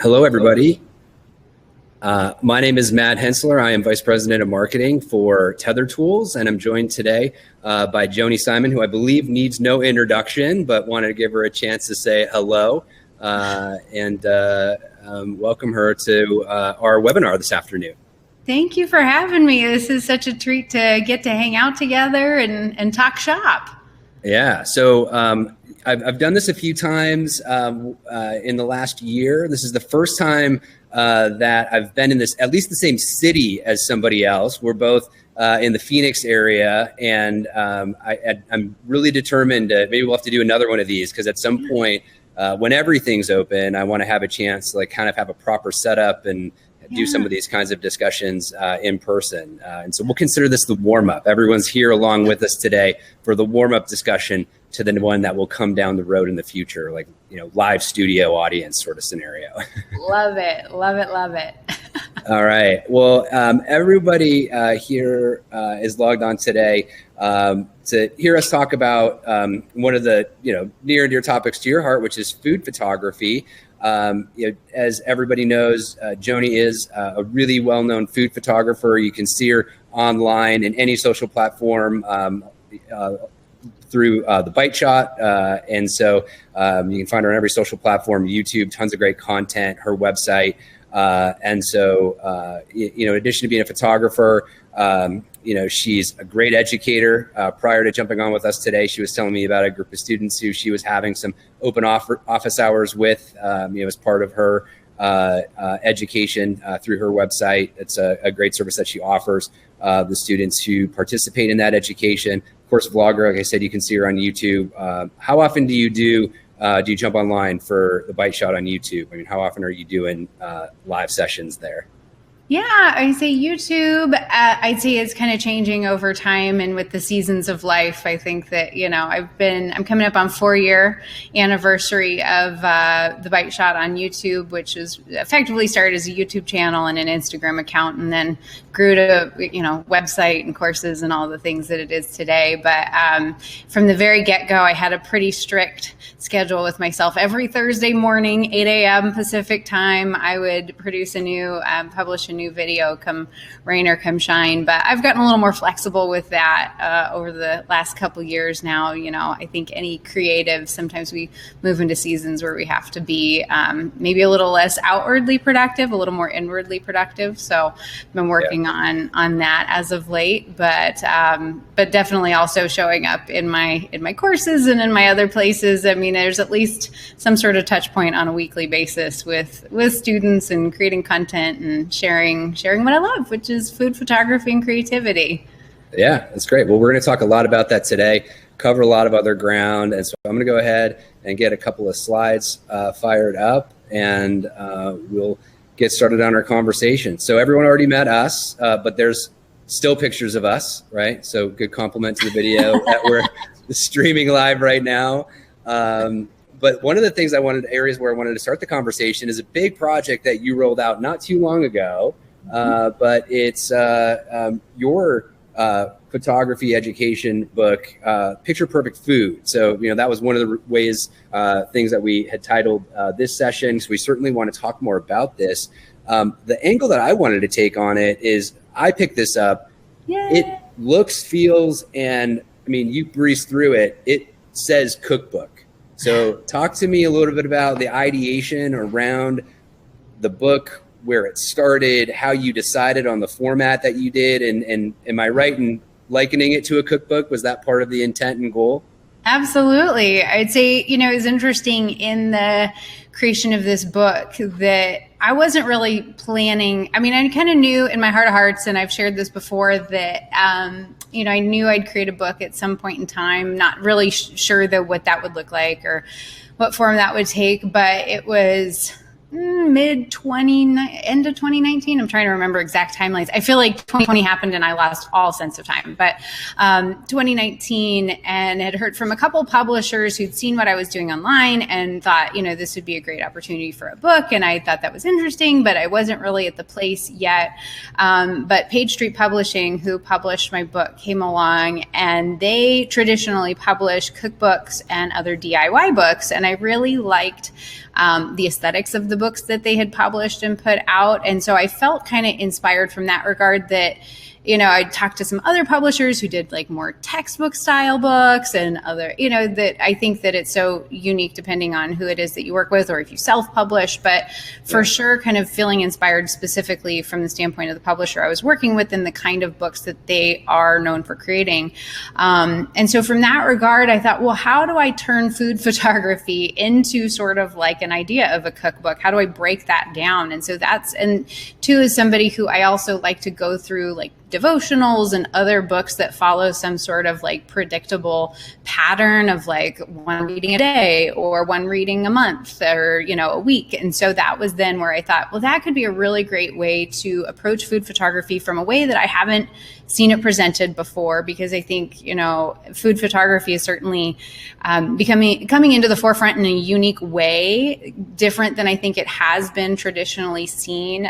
Hello, everybody. My name is Matt Hensler. I am Vice President of Marketing for Tether Tools, and I'm joined today by Joanie Simon, who I believe needs no introduction, but wanted to give her a chance to say hello and welcome her to our webinar this afternoon. Thank you for having me. This is such a treat to get to hang out together and talk shop. Yeah, so I've done this a few times in the last year. This is the first time that I've been in at least the same city as somebody else. We're both in the Phoenix area, and I'm really determined to, maybe we'll have to do another one of these, because at some point when everything's open, I want to have a chance to kind of have a proper setup and do some of these kinds of discussions in person. And so we'll consider this the warm-up. Everyone's here along with us today for the warm-up discussion to the one that will come down the road in the future, like, live studio audience sort of scenario. Love it, love it, love it. All right. Well, everybody here is logged on today to hear us talk about one of the near and dear topics to your heart, which is food photography. As everybody knows, Joanie is a really well-known food photographer. You can see her online in any social platform through the Bite Shot. And so you can find her on every social platform, YouTube, tons of great content, her website. And so, in addition to being a photographer, she's a great educator. Prior to jumping on with us today, she was telling me about a group of students who she was having some open office hours with, as part of her education through her website. It's a great service that she offers the students who participate in that education. Of course, vlogger, like I said, you can see her on YouTube. How often do you jump online for the Bite Shot on YouTube? I mean, how often are you doing live sessions there? Yeah, I say YouTube, I'd say it's kind of changing over time and with the seasons of life. I think that, I'm coming up on 4-year anniversary of the Bite Shot on YouTube, which is effectively started as a YouTube channel and an Instagram account, and then grew to, website and courses and all the things that it is today. But from the very get-go, I had a pretty strict schedule with myself. Every Thursday morning, 8 a.m. Pacific time, I would produce publish a new video, come rain or come shine. But I've gotten a little more flexible with that over the last couple years now. I think any creative, sometimes we move into seasons where we have to be maybe a little less outwardly productive, a little more inwardly productive. So I've been working on that as of late, but definitely also showing up in my courses and in my other places. I mean, there's at least some sort of touch point on a weekly basis with students and creating content and sharing what I love, which is food photography and creativity. Yeah, that's great. Well, we're going to talk a lot about that today, cover a lot of other ground. And so I'm going to go ahead and get a couple of slides fired up, and we'll get started on our conversation. So everyone already met us, but there's still pictures of us, right? So good compliment to the video that we're streaming live right now. But one of the things areas where I wanted to start the conversation is a big project that you rolled out not too long ago, but it's your photography education book, Picture Perfect Food. So, that was one of the things that we had titled this session. So we certainly want to talk more about this. The angle that I wanted to take on it is I picked this up. Yay. It looks, feels, and you breeze through it. It says cookbook. So talk to me a little bit about the ideation around the book, where it started, how you decided on the format that you did, and am I right in likening it to a cookbook? Was that part of the intent and goal? Absolutely. I'd say, it was interesting in the creation of this book that I wasn't really planning. I kind of knew in my heart of hearts, and I've shared this before, that, I knew I'd create a book at some point in time, not really sure though what that would look like or what form that would take, but it was end of 2019. I'm trying to remember exact timelines. I feel like 2020 happened and I lost all sense of time, but 2019, and had heard from a couple publishers who'd seen what I was doing online and thought, this would be a great opportunity for a book. And I thought that was interesting, but I wasn't really at the place yet. But Page Street Publishing, who published my book, came along, and they traditionally publish cookbooks and other DIY books. And I really liked the aesthetics of the book. books that they had published and put out. And so I felt kind of inspired from that regard that, I talked to some other publishers who did like more textbook style books and other, that I think that it's so unique depending on who it is that you work with or if you self-publish, but for sure kind of feeling inspired specifically from the standpoint of the publisher I was working with and the kind of books that they are known for creating. And so from that regard, I thought, well, how do I turn food photography into sort of like an idea of a cookbook? How do I break that down? And so and two, is somebody who I also like to go through like devotionals and other books that follow some sort of like predictable pattern of like one reading a day or one reading a month or, a week. And so that was then where I thought, well, that could be a really great way to approach food photography from a way that I haven't seen it presented before, because I think, food photography is certainly coming into the forefront in a unique way, different than I think it has been traditionally seen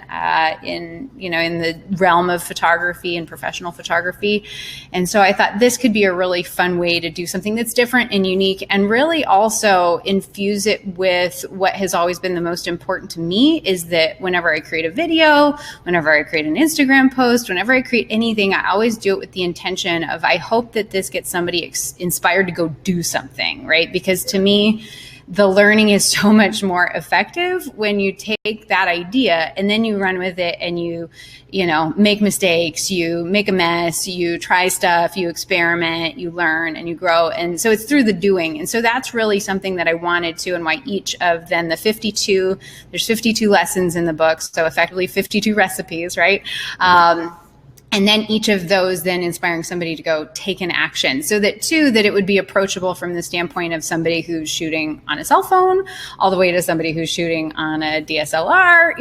in the realm of photography and professional photography. And so I thought this could be a really fun way to do something that's different and unique, and really also infuse it with what has always been the most important to me, is that whenever I create a video, whenever I create an Instagram post, whenever I create anything, I always do it with the intention of, I hope that this gets somebody inspired to go do something, right? Because to me, the learning is so much more effective when you take that idea and then you run with it and you make mistakes, you make a mess, you try stuff, you experiment, you learn and you grow. And so it's through the doing. And so that's really something that I wanted to, and why each of then there's 52 lessons in the book. So effectively 52 recipes, right? And then each of those then inspiring somebody to go take an action, so that it would be approachable from the standpoint of somebody who's shooting on a cell phone all the way to somebody who's shooting on a DSLR,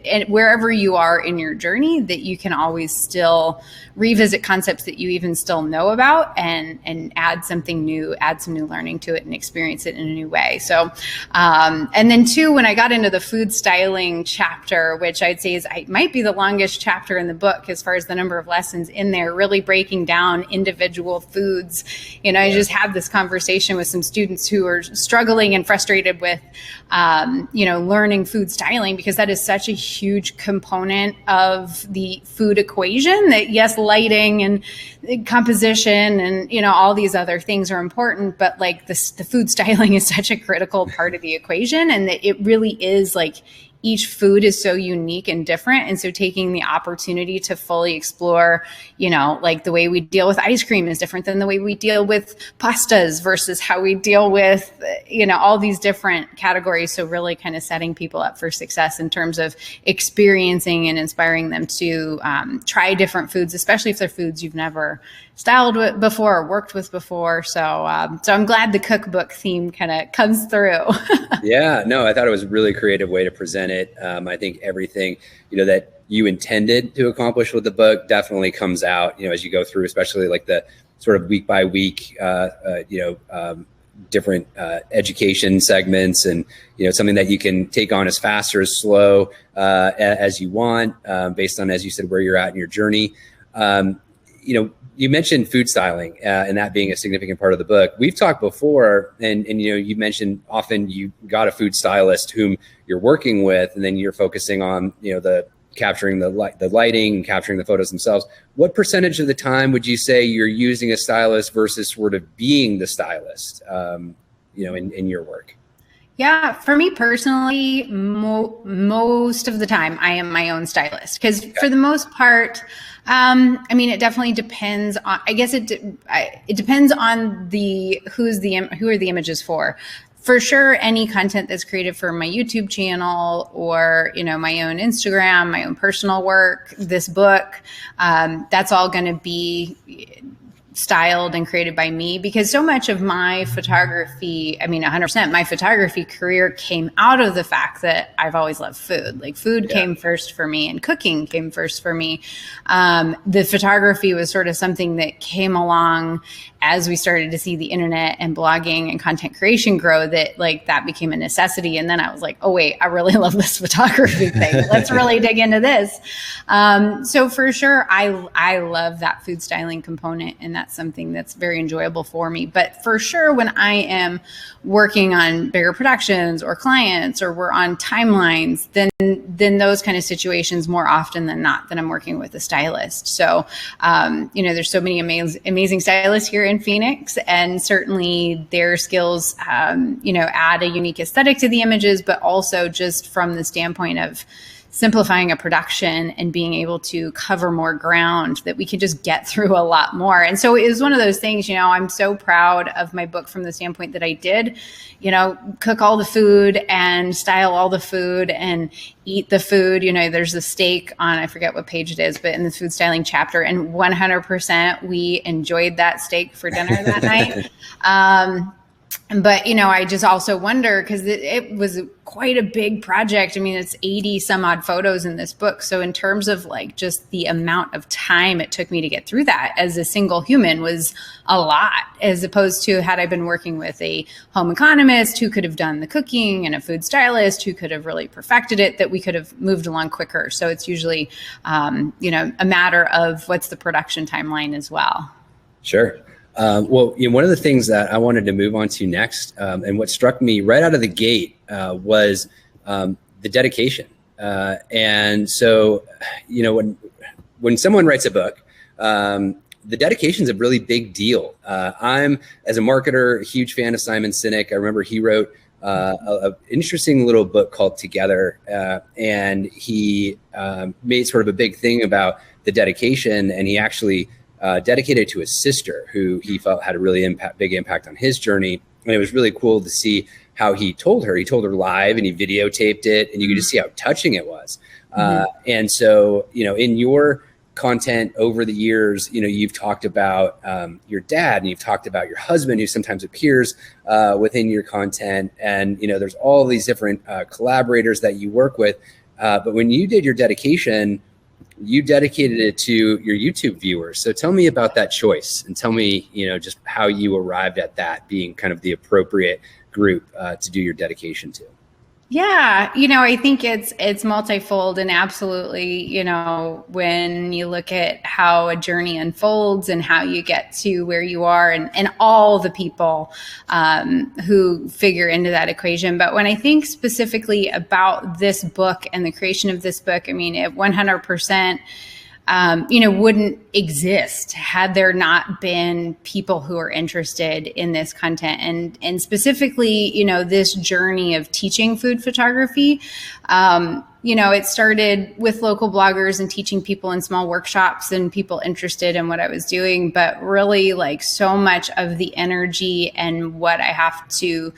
and wherever you are in your journey, that you can always still revisit concepts that you even still know about and add something new, add some new learning to it and experience it in a new way. So, and then two, when I got into the food styling chapter, which I'd say might be the longest chapter in the book as far as the number of lessons in there, really breaking down individual foods. I just had this conversation with some students who are struggling and frustrated with, learning food styling, because that is such a huge component of the food equation that, yes, lighting and composition and, all these other things are important, but like the food styling is such a critical part of the equation, and that it really is like, each food is so unique and different. And so taking the opportunity to fully explore, like the way we deal with ice cream is different than the way we deal with pastas versus how we deal with, all these different categories. So really kind of setting people up for success in terms of experiencing and inspiring them to try different foods, especially if they're foods you've never styled with before or worked with before. So I'm glad the cookbook theme kind of comes through. Yeah, no, I thought it was a really creative way to present it. I think everything, that you intended to accomplish with the book definitely comes out, as you go through, especially like the sort of week by week, different education segments, and, something that you can take on as fast or as slow as you want, based on, as you said, where you're at in your journey. You mentioned food styling and that being a significant part of the book. We've talked before, and you mentioned often you got a food stylist whom you're working with, and then you're focusing on the capturing the lighting and capturing the photos themselves. What percentage of the time would you say you're using a stylist versus sort of being the stylist, in your work? Yeah, for me personally, most of the time I am my own stylist, because for the most part, it definitely depends on, I guess it depends on who are the images for. For sure, any content that's created for my YouTube channel or, my own Instagram, my own personal work, this book, that's all going to be styled and created by me, because so much of my photography, 100%, my photography career came out of the fact that I've always loved food. Like food came first for me, and cooking came first for me. The photography was sort of something that came along as we started to see the internet and blogging and content creation grow, that became a necessity. And then I was like, oh wait, I really love this photography thing. Let's really dig into this. So for sure, I love that food styling component, and that's that's something that's very enjoyable for me. But for sure, when I am working on bigger productions or clients, or we're on timelines, then those kind of situations more often than not, that I'm working with a stylist. So, there's so many amazing stylists here in Phoenix, and certainly their skills, add a unique aesthetic to the images, but also just from the standpoint of simplifying a production and being able to cover more ground, that we can just get through a lot more. And so it was one of those things, I'm so proud of my book from the standpoint that I did, cook all the food and style all the food and eat the food. There's a steak on, I forget what page it is, but in the food styling chapter, and 100% we enjoyed that steak for dinner that night. But, I just also wonder, because it was quite a big project. I mean, it's 80 some odd photos in this book. So in terms of like just the amount of time it took me to get through that as a single human was a lot, as opposed to had I been working with a home economist who could have done the cooking and a food stylist who could have really perfected it, that we could have moved along quicker. So it's usually, a matter of what's the production timeline as well. Sure. One of the things that I wanted to move on to next, and what struck me right out of the gate, was the dedication. And so, when someone writes a book, the dedication is a really big deal. I'm, as a marketer, a huge fan of Simon Sinek. I remember he wrote an interesting little book called Together, and he made sort of a big thing about the dedication, and he actually dedicated to his sister, who he felt had a really big impact on his journey. And it was really cool to see how he told her live, and he videotaped it, and you could just see how touching it was. And so, in your content over the years, you've talked about your dad, and you've talked about your husband, who sometimes appears within your content. And, there's all these different collaborators that you work with. But when you did your dedication, you dedicated it to your YouTube viewers. So tell me about that choice, and tell me, just how you arrived at that being kind of the appropriate group to do your dedication to. Yeah, I think it's multifold, and absolutely, when you look at how a journey unfolds and how you get to where you are, and all the people who figure into that equation. But when I think specifically about this book and the creation of this book, I mean, it 100%, wouldn't exist had there not been people who are interested in this content, and specifically, this journey of teaching food photography. It started with local bloggers and teaching people in small workshops and people interested in what I was doing. But really, like, so much of the energy and what I have to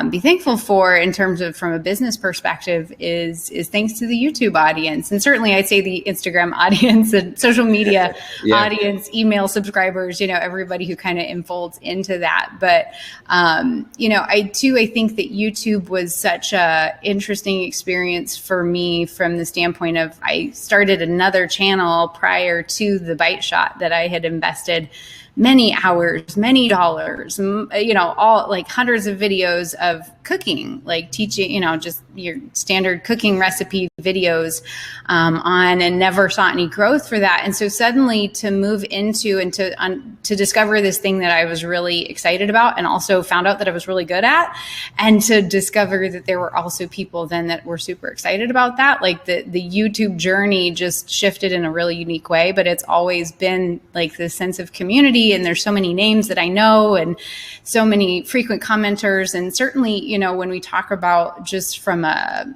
be thankful for in terms of from a business perspective is thanks to the YouTube audience. And certainly I'd say the Instagram audience and social media audience, email subscribers, everybody who kind of unfolds into that. But, I think that YouTube was such a interesting experience for me from the standpoint of, I started another channel prior to the Bite Shot that I had invested many hours, many dollars, all like hundreds of videos of cooking, like teaching, just your standard cooking recipe videos on, and never saw any growth for that. And so suddenly to move into and to discover this thing that I was really excited about, and also found out that I was really good at, and to discover that there were also people then that were super excited about that, like the YouTube journey just shifted in a really unique way. But it's always been like this sense of community, and there's so many names that I know, and so many frequent commenters. And certainly, when we talk about just from a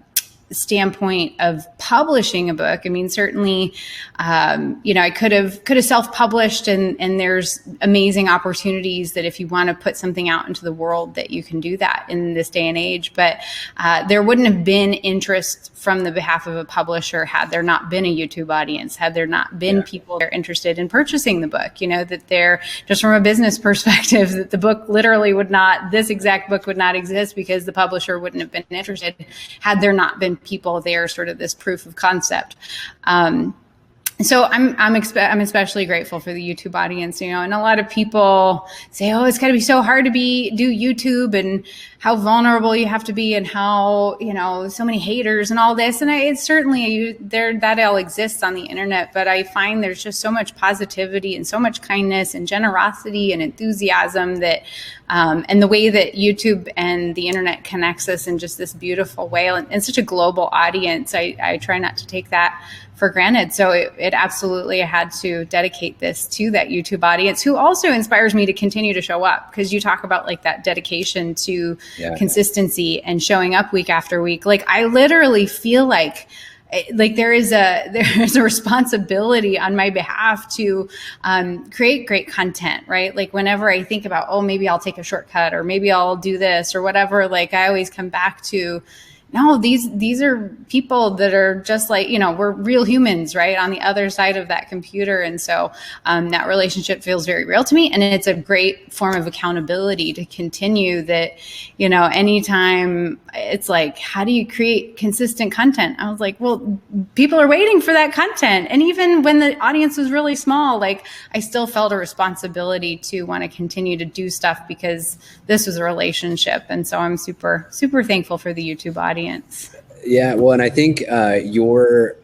standpoint of publishing a book, I mean, certainly, I could have self-published, and there's amazing opportunities that if you want to put something out into the world, that you can do that in this day and age. But there wouldn't have been interest from the behalf of a publisher had there not been a YouTube audience, had there not been people that are interested in purchasing the book, that they're just from a business perspective, that the book literally this exact book would not exist because the publisher wouldn't have been interested had there not been people there, sort of this proof of concept. So I'm especially grateful for the YouTube audience, and a lot of people say, oh, it's got to be so hard to do YouTube, and how vulnerable you have to be, and how, so many haters and all this. And it's certainly that all exists on the internet, but I find there's just so much positivity and so much kindness and generosity and enthusiasm that, and the way that YouTube and the internet connects us in just this beautiful way, and such a global audience. I try not to take that for granted. So it absolutely had to dedicate this to that YouTube audience, who also inspires me to continue to show up, because you talk about like that dedication to consistency and showing up week after week. Like I literally feel like there is a responsibility on my behalf to create great content, right? Like whenever I think about, oh, maybe I'll take a shortcut, or maybe I'll do this or whatever, like I always come back to, no, these are people that are just like, we're real humans, right, on the other side of that computer. And so that relationship feels very real to me. And it's a great form of accountability to continue that, anytime it's like, how do you create consistent content? I was like, well, people are waiting for that content. And even when the audience was really small, like I still felt a responsibility to want to continue to do stuff, because this was a relationship. And so I'm super, super thankful for the YouTube audience. Yeah, well, and I think your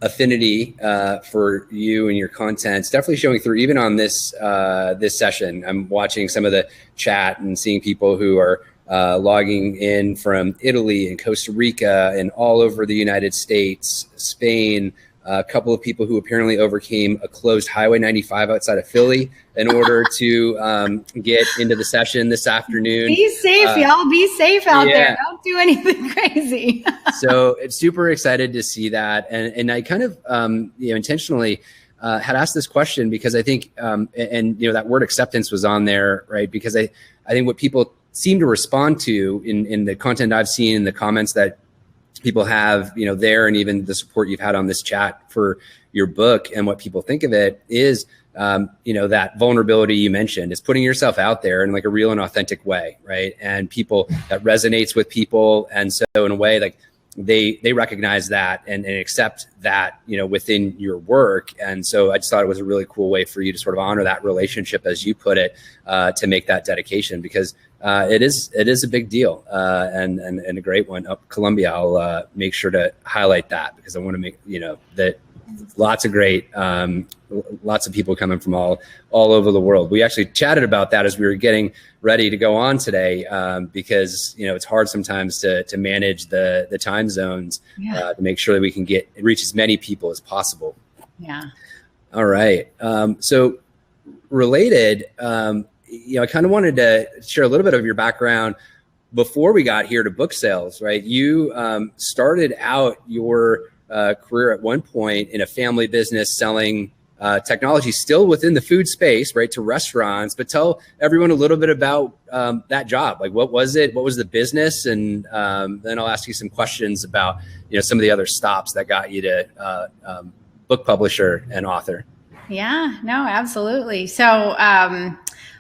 affinity for you and your content's definitely showing through, even on this this session. I'm watching some of the chat and seeing people who are logging in from Italy and Costa Rica and all over the United States, Spain. A couple of people who apparently overcame a closed Highway 95 outside of Philly in order to get into the session this afternoon. Be safe, y'all. Be safe out there. Don't do anything crazy. So it's super excited to see that. And I kind of, intentionally had asked this question because I think, that word acceptance was on there, right? Because I think what people seem to respond to in the content I've seen, in the comments that people have, there, and even the support you've had on this chat for your book, and what people think of it is, that vulnerability you mentioned is putting yourself out there in like a real and authentic way, right? And that resonates with people. And so in a way, like they recognize that and accept that, within your work. And so I just thought it was a really cool way for you to sort of honor that relationship, as you put it, to make that dedication, because it is a big deal, and a great one. Columbia, I'll make sure to highlight that, because I want to make, that lots of great, lots of people coming from all over the world. We actually chatted about that as we were getting ready to go on today, because, it's hard sometimes to manage the time zones, to make sure that we can reach as many people as possible. Yeah. All right. So related, I kind of wanted to share a little bit of your background before we got here to book sales, right? You started out your career at one point in a family business selling technology, still within the food space, right, to restaurants. But tell everyone a little bit about that job. Like, what was it? What was the business? And then I'll ask you some questions about, some of the other stops that got you to book publisher and author. Yeah, no, absolutely. So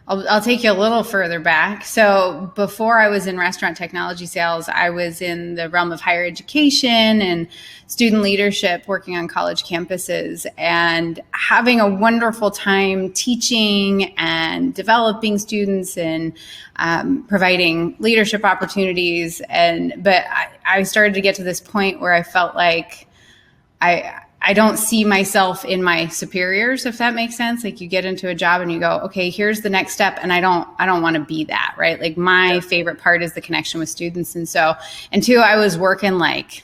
I'll take you a little further back. So before I was in restaurant technology sales, I was in the realm of higher education and student leadership, working on college campuses and having a wonderful time teaching and developing students and providing leadership opportunities. But I started to get to this point where I felt like I don't see myself in my superiors, if that makes sense. Like, you get into a job and you go, okay, here's the next step. And I don't want to be that, right? Like, my favorite part is the connection with students. And two, I was working like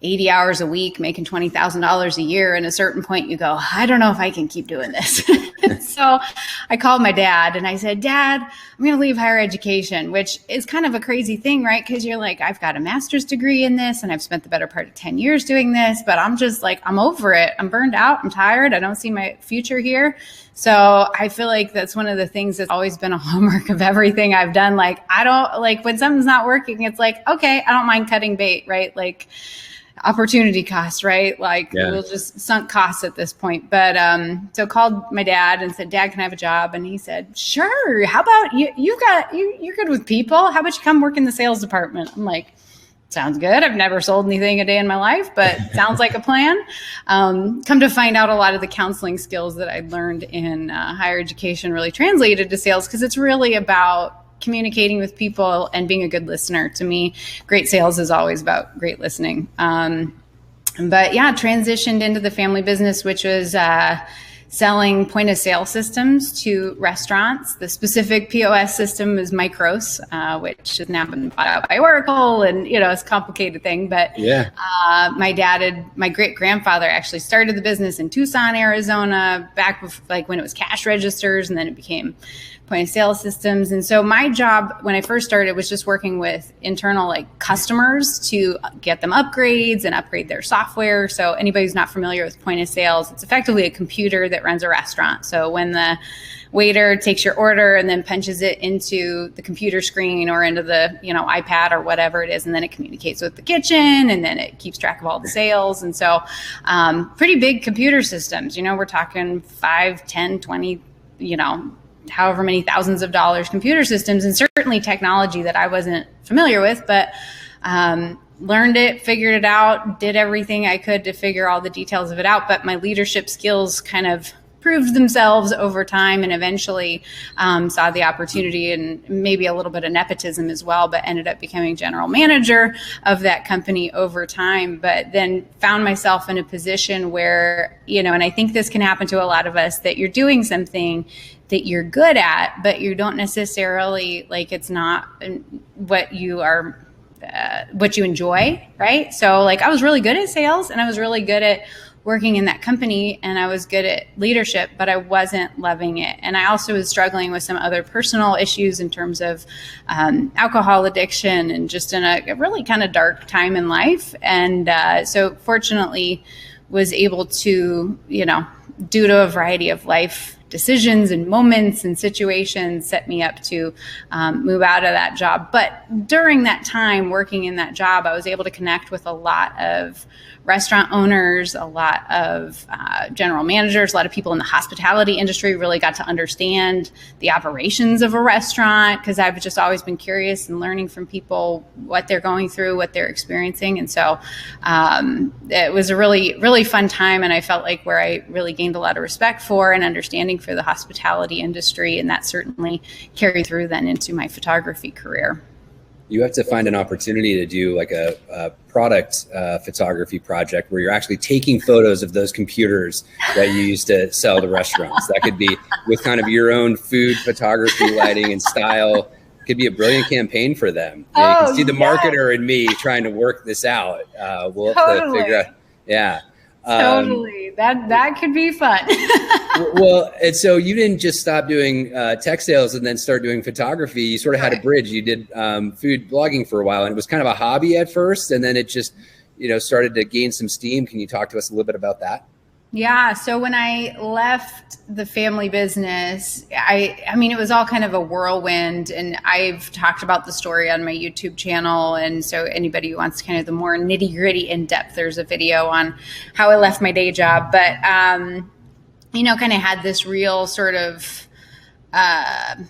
80 hours a week, making $20,000 a year. And at a certain point you go, I don't know if I can keep doing this. So I called my dad and I said, Dad, I'm going to leave higher education, which is kind of a crazy thing, right? Because you're like, I've got a master's degree in this and I've spent the better part of 10 years doing this, but I'm just like, I'm over it. I'm burned out. I'm tired. I don't see my future here. So I feel like that's one of the things that's always been a hallmark of everything I've done. Like, I don't like when something's not working, it's like, okay, I don't mind cutting bait, right? Like, opportunity cost, right? Like, we'll just sunk costs at this point. But so called my dad and said, Dad, can I have a job? And he said, sure. How about you're good with people. How about you come work in the sales department? I'm like, sounds good. I've never sold anything a day in my life, but sounds like a plan. Come to find out, a lot of the counseling skills that I learned in higher education really translated to sales, because it's really about communicating with people and being a good listener. To me, great sales is always about great listening. But yeah, transitioned into the family business, which was selling point of sale systems to restaurants. The specific POS system is Micros, which has now been bought out by Oracle, and it's a complicated thing. But Yeah. my great grandfather actually started the business in Tucson, Arizona, back when it was cash registers, and then it became point of sale systems. And so my job when I first started was just working with internal customers to get them upgrades and upgrade their software. So anybody who's not familiar with point of sales, it's effectively a computer that runs a restaurant. So when the waiter takes your order and then punches it into the computer screen or into the iPad or whatever it is, and then it communicates with the kitchen, and then it keeps track of all the sales. And so pretty big computer systems, we're talking 5, 10, 20, however many thousands of dollars computer systems, and certainly technology that I wasn't familiar with, but learned it, figured it out, did everything I could to figure all the details of it out. But my leadership skills kind of proved themselves over time, and eventually saw the opportunity, and maybe a little bit of nepotism as well, but ended up becoming general manager of that company over time. But then found myself in a position where, and I think this can happen to a lot of us, that you're doing something that you're good at, but you don't necessarily it's not what you are, what you enjoy, right? So I was really good at sales, and I was really good at working in that company, and I was good at leadership, but I wasn't loving it. And I also was struggling with some other personal issues in terms of alcohol addiction, and just in a really kind of dark time in life. And so fortunately was able to, due to a variety of life decisions and moments and situations, set me up to move out of that job. But during that time working in that job, I was able to connect with a lot of restaurant owners, a lot of general managers, a lot of people in the hospitality industry. Really got to understand the operations of a restaurant, because I've just always been curious and learning from people what they're going through, what they're experiencing. And so it was a really, really fun time. And I felt like where I really gained a lot of respect for and understanding for the hospitality industry. And that certainly carried through then into my photography career. You have to find an opportunity to do a product photography project where you're actually taking photos of those computers that you used to sell to restaurants. That could be with kind of your own food photography, lighting, and style. It could be a brilliant campaign for them. You can see the marketer in me trying to work this out. We'll have to figure out. Yeah. Totally. That could be fun. Well, and so you didn't just stop doing tech sales and then start doing photography. You sort of had a bridge. You did food blogging for a while, and it was kind of a hobby at first, and then it just, started to gain some steam. Can you talk to us a little bit about that? Yeah. So when I left the family business, I mean, it was all kind of a whirlwind, and I've talked about the story on my YouTube channel. And so anybody who wants kind of the more nitty gritty in depth, there's a video on how I left my day job. But, kind of had this real sort of, kind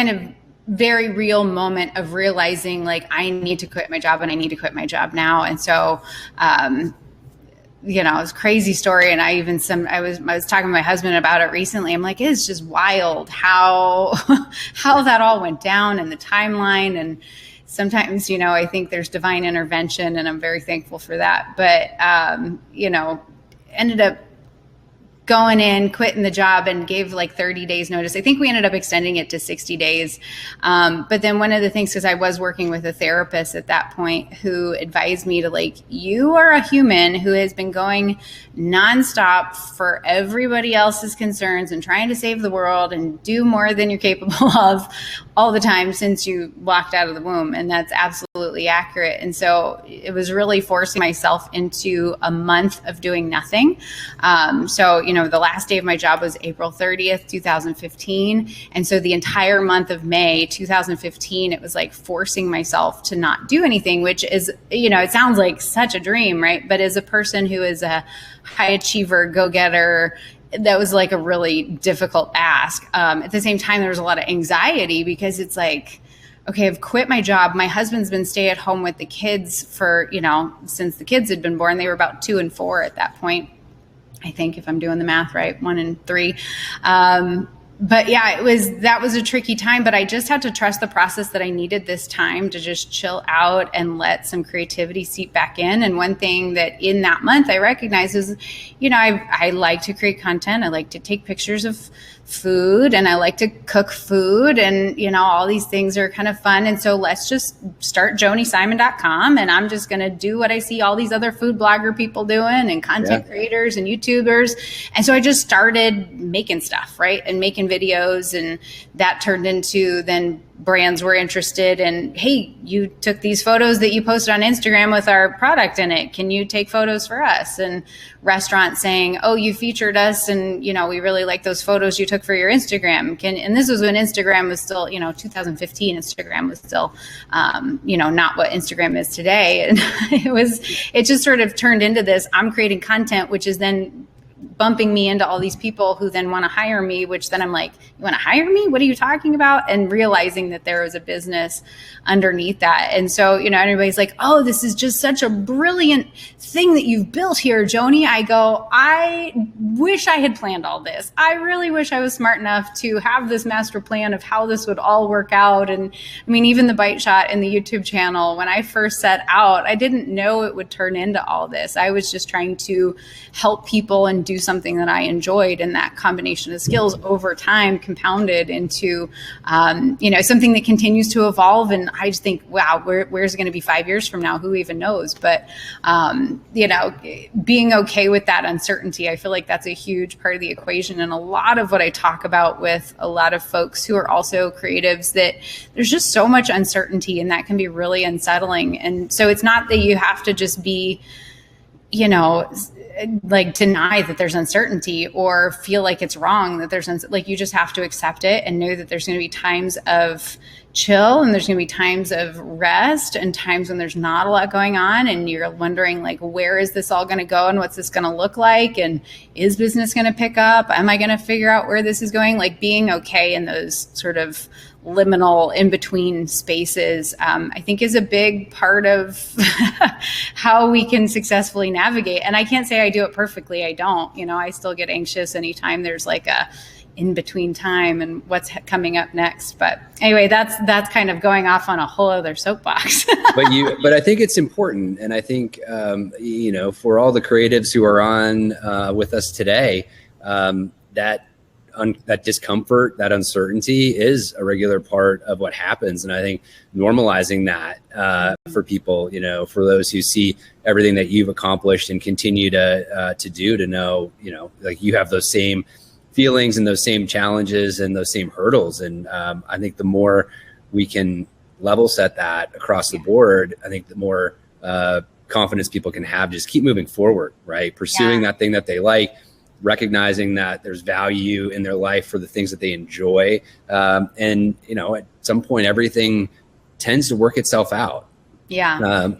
of very real moment of realizing I need to quit my job, and I need to quit my job now. And so, it was a crazy story. And I was talking to my husband about it recently. I'm like, it's just wild how that all went down, and the timeline. And sometimes, I think there's divine intervention, and I'm very thankful for that. But, ended up going in, quitting the job, and gave 30 days notice. I think we ended up extending it to 60 days. But then one of the things, because I was working with a therapist at that point who advised me to you are a human who has been going nonstop for everybody else's concerns and trying to save the world and do more than you're capable of all the time since you walked out of the womb. And that's absolutely accurate. And so it was really forcing myself into a month of doing nothing. The last day of my job was April 30th, 2015. And so the entire month of May 2015, it was forcing myself to not do anything, which is, it sounds like such a dream, right? But as a person who is a high achiever, go-getter, that was a really difficult ask. At the same time, there was a lot of anxiety, because it's okay, I've quit my job. My husband's been stay at home with the kids for, since the kids had been born. They were about 2 and 4 at that point, I think, if I'm doing the math right, 1 and 3. But yeah, that was a tricky time, but I just had to trust the process that I needed this time to just chill out and let some creativity seep back in. And one thing that in that month I recognized is, I like to create content. I like to take pictures of food, and I like to cook food, and all these things are kind of fun. And so let's just start joaniesimon.com, and I'm just going to do what I see all these other food blogger people doing, and content creators and YouTubers. And so I just started making stuff, right, and making videos, and that turned into then brands were interested in, hey, you took these photos that you posted on Instagram with our product in it. Can you take photos for us? And restaurants saying, oh, you featured us, and we really like those photos you took for your Instagram. And this was when Instagram was still, 2015, Instagram was still, not what Instagram is today. And it just sort of turned into this, I'm creating content, which is then bumping me into all these people who then want to hire me, which then I'm like, you want to hire me? What are you talking about? And realizing that there was a business underneath that. And so, everybody's like, oh, this is just such a brilliant thing that you've built here, Joanie. I go, I wish I had planned all this. I really wish I was smart enough to have this master plan of how this would all work out. And I mean, even the Bite Shot and the YouTube channel, when I first set out, I didn't know it would turn into all this. I was just trying to help people and do something that I enjoyed, and that combination of skills over time compounded into something that continues to evolve. And I just think, wow, where's it going to be 5 years from now? Who even knows? But being okay with that uncertainty, I feel like that's a huge part of the equation. And a lot of what I talk about with a lot of folks who are also creatives, that there's just so much uncertainty, and that can be really unsettling. And so it's not that you have to just be like deny that there's uncertainty or feel like it's wrong that there's you just have to accept it and know that there's going to be times of chill, and there's going to be times of rest, and times when there's not a lot going on, and you're wondering, like, where is this all going to go, and what's this going to look like, and is business going to pick up? Am I going to figure out where this is going? Like, being okay in those sort of liminal in between spaces, I think is a big part of how we can successfully navigate. And I can't say I do it perfectly. I don't, I still get anxious anytime there's like a in between time and what's coming up next. But anyway, that's kind of going off on a whole other soapbox. but I think it's important. And I think, for all the creatives who are on with us today, that discomfort, that uncertainty is a regular part of what happens. And I think normalizing that for people, for those who see everything that you've accomplished and continue to do, to know, like you have those same feelings and those same challenges and those same hurdles. And I think the more we can level set that across the board, I think the more confidence people can have, just keep moving forward, right? Pursuing that thing that they like, recognizing that there's value in their life for the things that they enjoy. And, at some point, everything tends to work itself out. Yeah.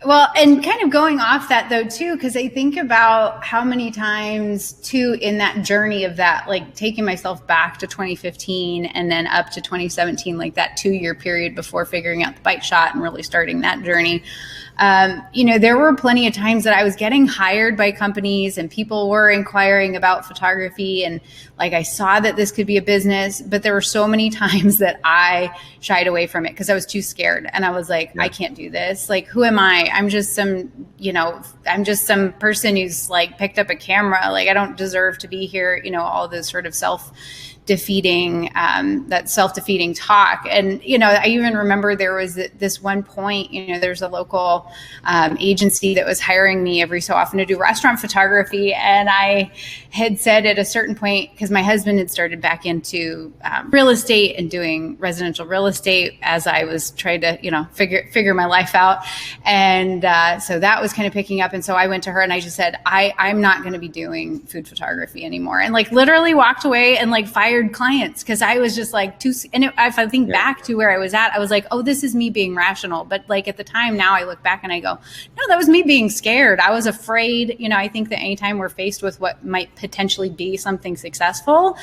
Well, and kind of going off that though, too, because I think about how many times too, in that journey of that, like taking myself back to 2015 and then up to 2017, like that 2-year period before figuring out the Bite Shot and really starting that journey. There were plenty of times that I was getting hired by companies and people were inquiring about photography, and like I saw that this could be a business, but there were so many times that I shied away from it because I was too scared. And I was like, I can't do this. Like, who am I? I'm just some person who's like picked up a camera. Like, I don't deserve to be here. All this sort of self-defeating talk. And, I even remember there was this one point, there's a local agency that was hiring me every so often to do restaurant photography. And I had said at a certain point, because my husband had started back into real estate and doing residential real estate as I was trying to, figure my life out. And so that was kind of picking up. And so I went to her and I just said, I'm not going to be doing food photography anymore. And like literally walked away and like fired hired clients because I was just like if I think back to where I was at, I was like, oh, this is me being rational. But like at the time, now I look back and I go, no, that was me being scared. I was afraid. I think that anytime we're faced with what might potentially be something successful,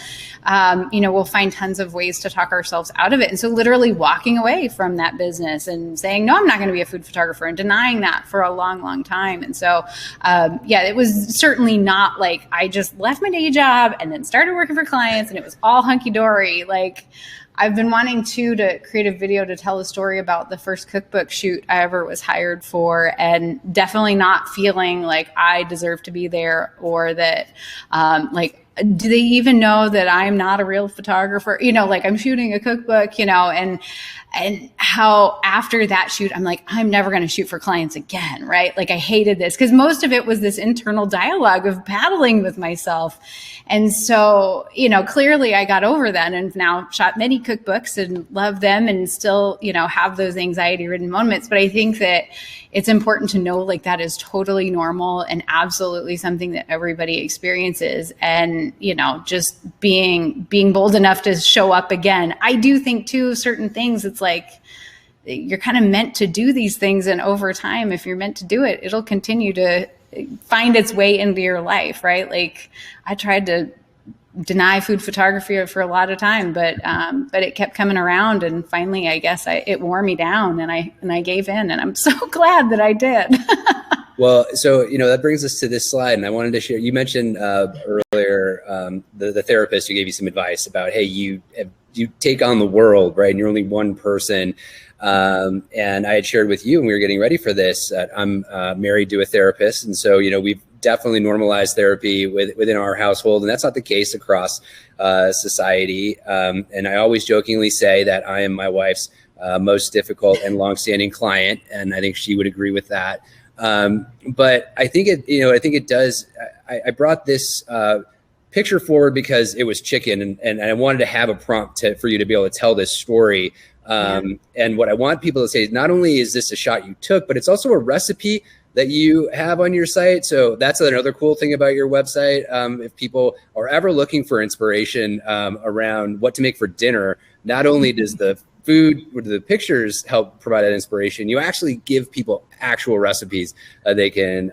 we'll find tons of ways to talk ourselves out of it. And so literally walking away from that business and saying, no, I'm not going to be a food photographer, and denying that for a long, long time. And so, it was certainly not like I just left my day job and then started working for clients and it was all hunky dory. Like, I've been wanting to create a video to tell a story about the first cookbook shoot I ever was hired for, and definitely not feeling like I deserve to be there, or that do they even know that I'm not a real photographer? Like I'm shooting a cookbook, and how after that shoot, I'm like, I'm never going to shoot for clients again, right? Like I hated this because most of it was this internal dialogue of battling with myself. And so, clearly I got over that and now shot many cookbooks and love them and still, have those anxiety ridden moments. But I think that it's important to know like that is totally normal and absolutely something that everybody experiences. And, just being bold enough to show up again. I do think too, certain things, it's like, you're kind of meant to do these things. And over time, if you're meant to do it, it'll continue to find its way into your life, right? Like I tried to deny food photography for a lot of time, but it kept coming around, and finally, I guess it wore me down, and I gave in, and I'm so glad that I did. Well, so that brings us to this slide, and I wanted to share. You mentioned earlier the therapist who gave you some advice about, hey, you take on the world, right? And you're only one person. And I had shared with you when we were getting ready for this that I'm married to a therapist. And so, we've definitely normalized therapy within our household. And that's not the case across society. And I always jokingly say that I am my wife's most difficult and longstanding client. And I think she would agree with that. But I think it does. I brought this picture forward because it was chicken, and I wanted to have a prompt for you to be able to tell this story. And what I want people to say is not only is this a shot you took, but it's also a recipe that you have on your site. So that's another cool thing about your website. If people are ever looking for inspiration around what to make for dinner, not only does the food or the pictures help provide that inspiration, you actually give people actual recipes they can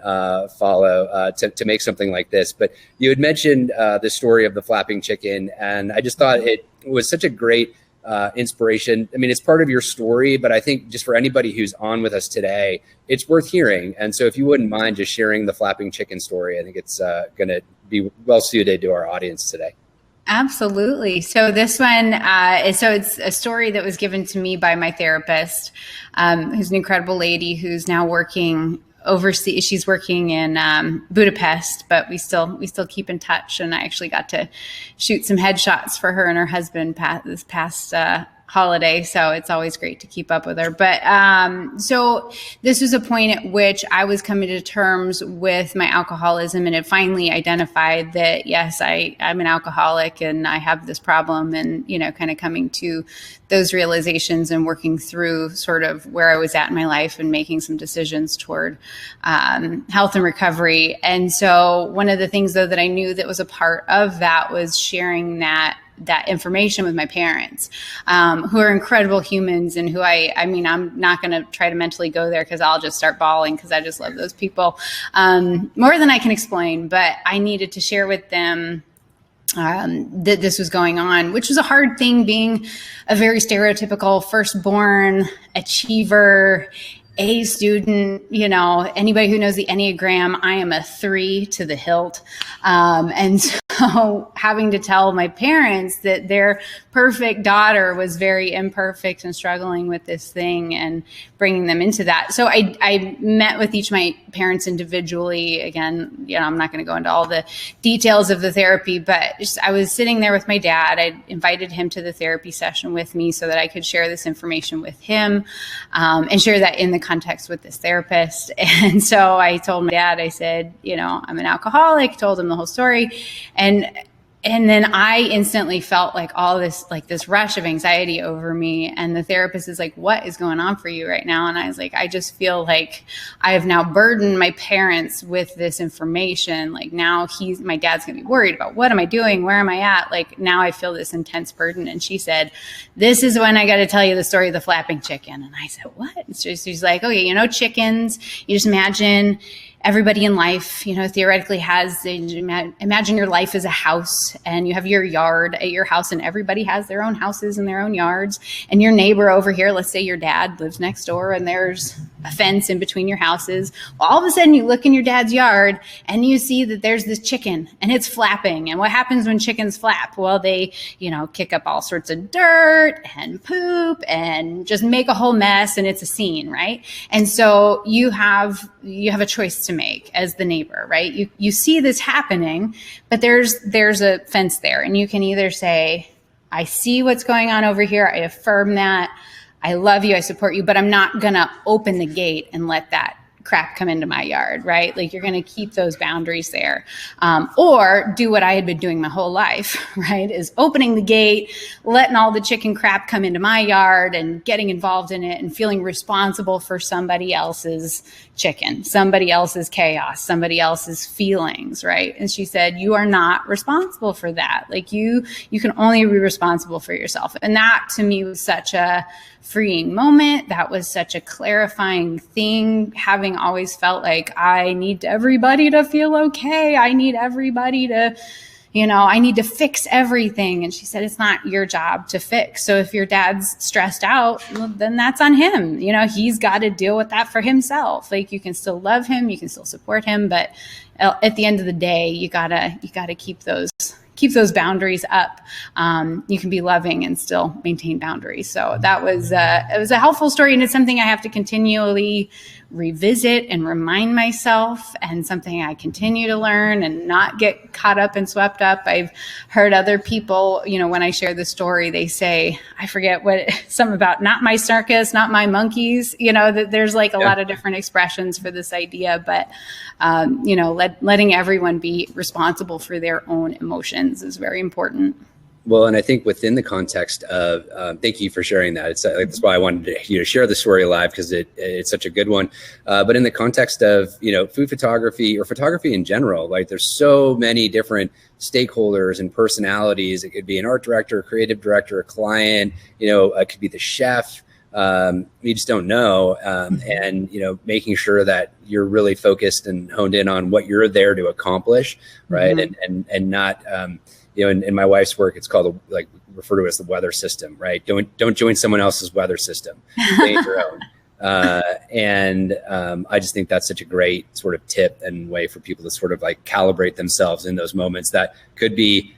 follow to make something like this. But you had mentioned the story of the flapping chicken, and I just thought it was such a great inspiration. I mean, it's part of your story, but I think just for anybody who's on with us today, it's worth hearing. And so if you wouldn't mind just sharing the flapping chicken story, I think it's going to be well suited to our audience today. Absolutely. So this one, it's a story that was given to me by my therapist, who's an incredible lady who's now working overseas. She's working in Budapest, but we still keep in touch. And I actually got to shoot some headshots for her and her husband this past holiday. So it's always great to keep up with her. But so this was a point at which I was coming to terms with my alcoholism and had finally identified that, yes, I'm an alcoholic and I have this problem, and, kind of coming to those realizations and working through sort of where I was at in my life and making some decisions toward health and recovery. And so one of the things, though, that I knew that was a part of that was sharing that information with my parents, who are incredible humans, and who I'm not going to try to mentally go there because I'll just start bawling because I just love those people more than I can explain. But I needed to share with them that this was going on, which was a hard thing, being a very stereotypical firstborn achiever, A student. Anybody who knows the Enneagram, I am a 3 to the hilt. And so having to tell my parents that their perfect daughter was very imperfect and struggling with this thing, and bringing them into that. So I met with each of my parents individually. Again, I'm not going to go into all the details of the therapy, but I was sitting there with my dad. I invited him to the therapy session with me so that I could share this information with him, and share that in the context with this therapist. And so I told my dad, I said, I'm an alcoholic, told him the whole story. And And then I instantly felt like all this, like this rush of anxiety over me. And the therapist is like, what is going on for you right now? And I was like, I just feel like I have now burdened my parents with this information. Like now my dad's going to be worried about what am I doing? Where am I at? Like now I feel this intense burden. And she said, this is when I got to tell you the story of the flapping chicken. And I said, what? And she's like, okay, chickens, you just imagine everybody in life, theoretically imagine your life as a house, and you have your yard at your house, and everybody has their own houses and their own yards. And your neighbor over here, let's say your dad lives next door and there's a fence in between your houses. Well, all of a sudden you look in your dad's yard and you see that there's this chicken and it's flapping. And what happens when chickens flap? Well, they, kick up all sorts of dirt and poop and just make a whole mess, and it's a scene, right? And so you have a choice to make as the neighbor, right? You see this happening, but there's a fence there, and you can either say, I see what's going on over here. I affirm that. I love you. I support you, but I'm not going to open the gate and let that crap come into my yard, right? Like you're going to keep those boundaries there. Or do what I had been doing my whole life, right? Is opening the gate, letting all the chicken crap come into my yard and getting involved in it and feeling responsible for somebody else's chicken, somebody else's chaos, somebody else's feelings, right? And she said, you are not responsible for that. Like you can only be responsible for yourself. And that to me was such a freeing moment. That was such a clarifying thing, having always felt like I need everybody to feel okay. I need everybody to, I need to fix everything. And she said, it's not your job to fix. So if your dad's stressed out, well, then that's on him. He's got to deal with that for himself. Like you can still love him, you can still support him, but at the end of the day, you gotta keep those boundaries up. You can be loving and still maintain boundaries. So that was it was a helpful story, and it's something I have to continually revisit and remind myself, and something I continue to learn and not get caught up and swept up. I've heard other people, when I share the story, they say, I forget some about not my circus, not my monkeys, that there's like a lot of different expressions for this idea, but letting everyone be responsible for their own emotions is very important. Well, and I think within the context of, thank you for sharing that. That's why I wanted to share the story live, because it's such a good one. But in the context of, food photography or photography in general, like there's so many different stakeholders and personalities. It could be an art director, a creative director, a client, it could be the chef. You just don't know. And, making sure that you're really focused and honed in on what you're there to accomplish. Right. Mm-hmm. And not, in my wife's work, it's called refer to it as the weather system, right? Don't join someone else's weather system, create your own. I just think that's such a great sort of tip and way for people to sort of like calibrate themselves in those moments that could be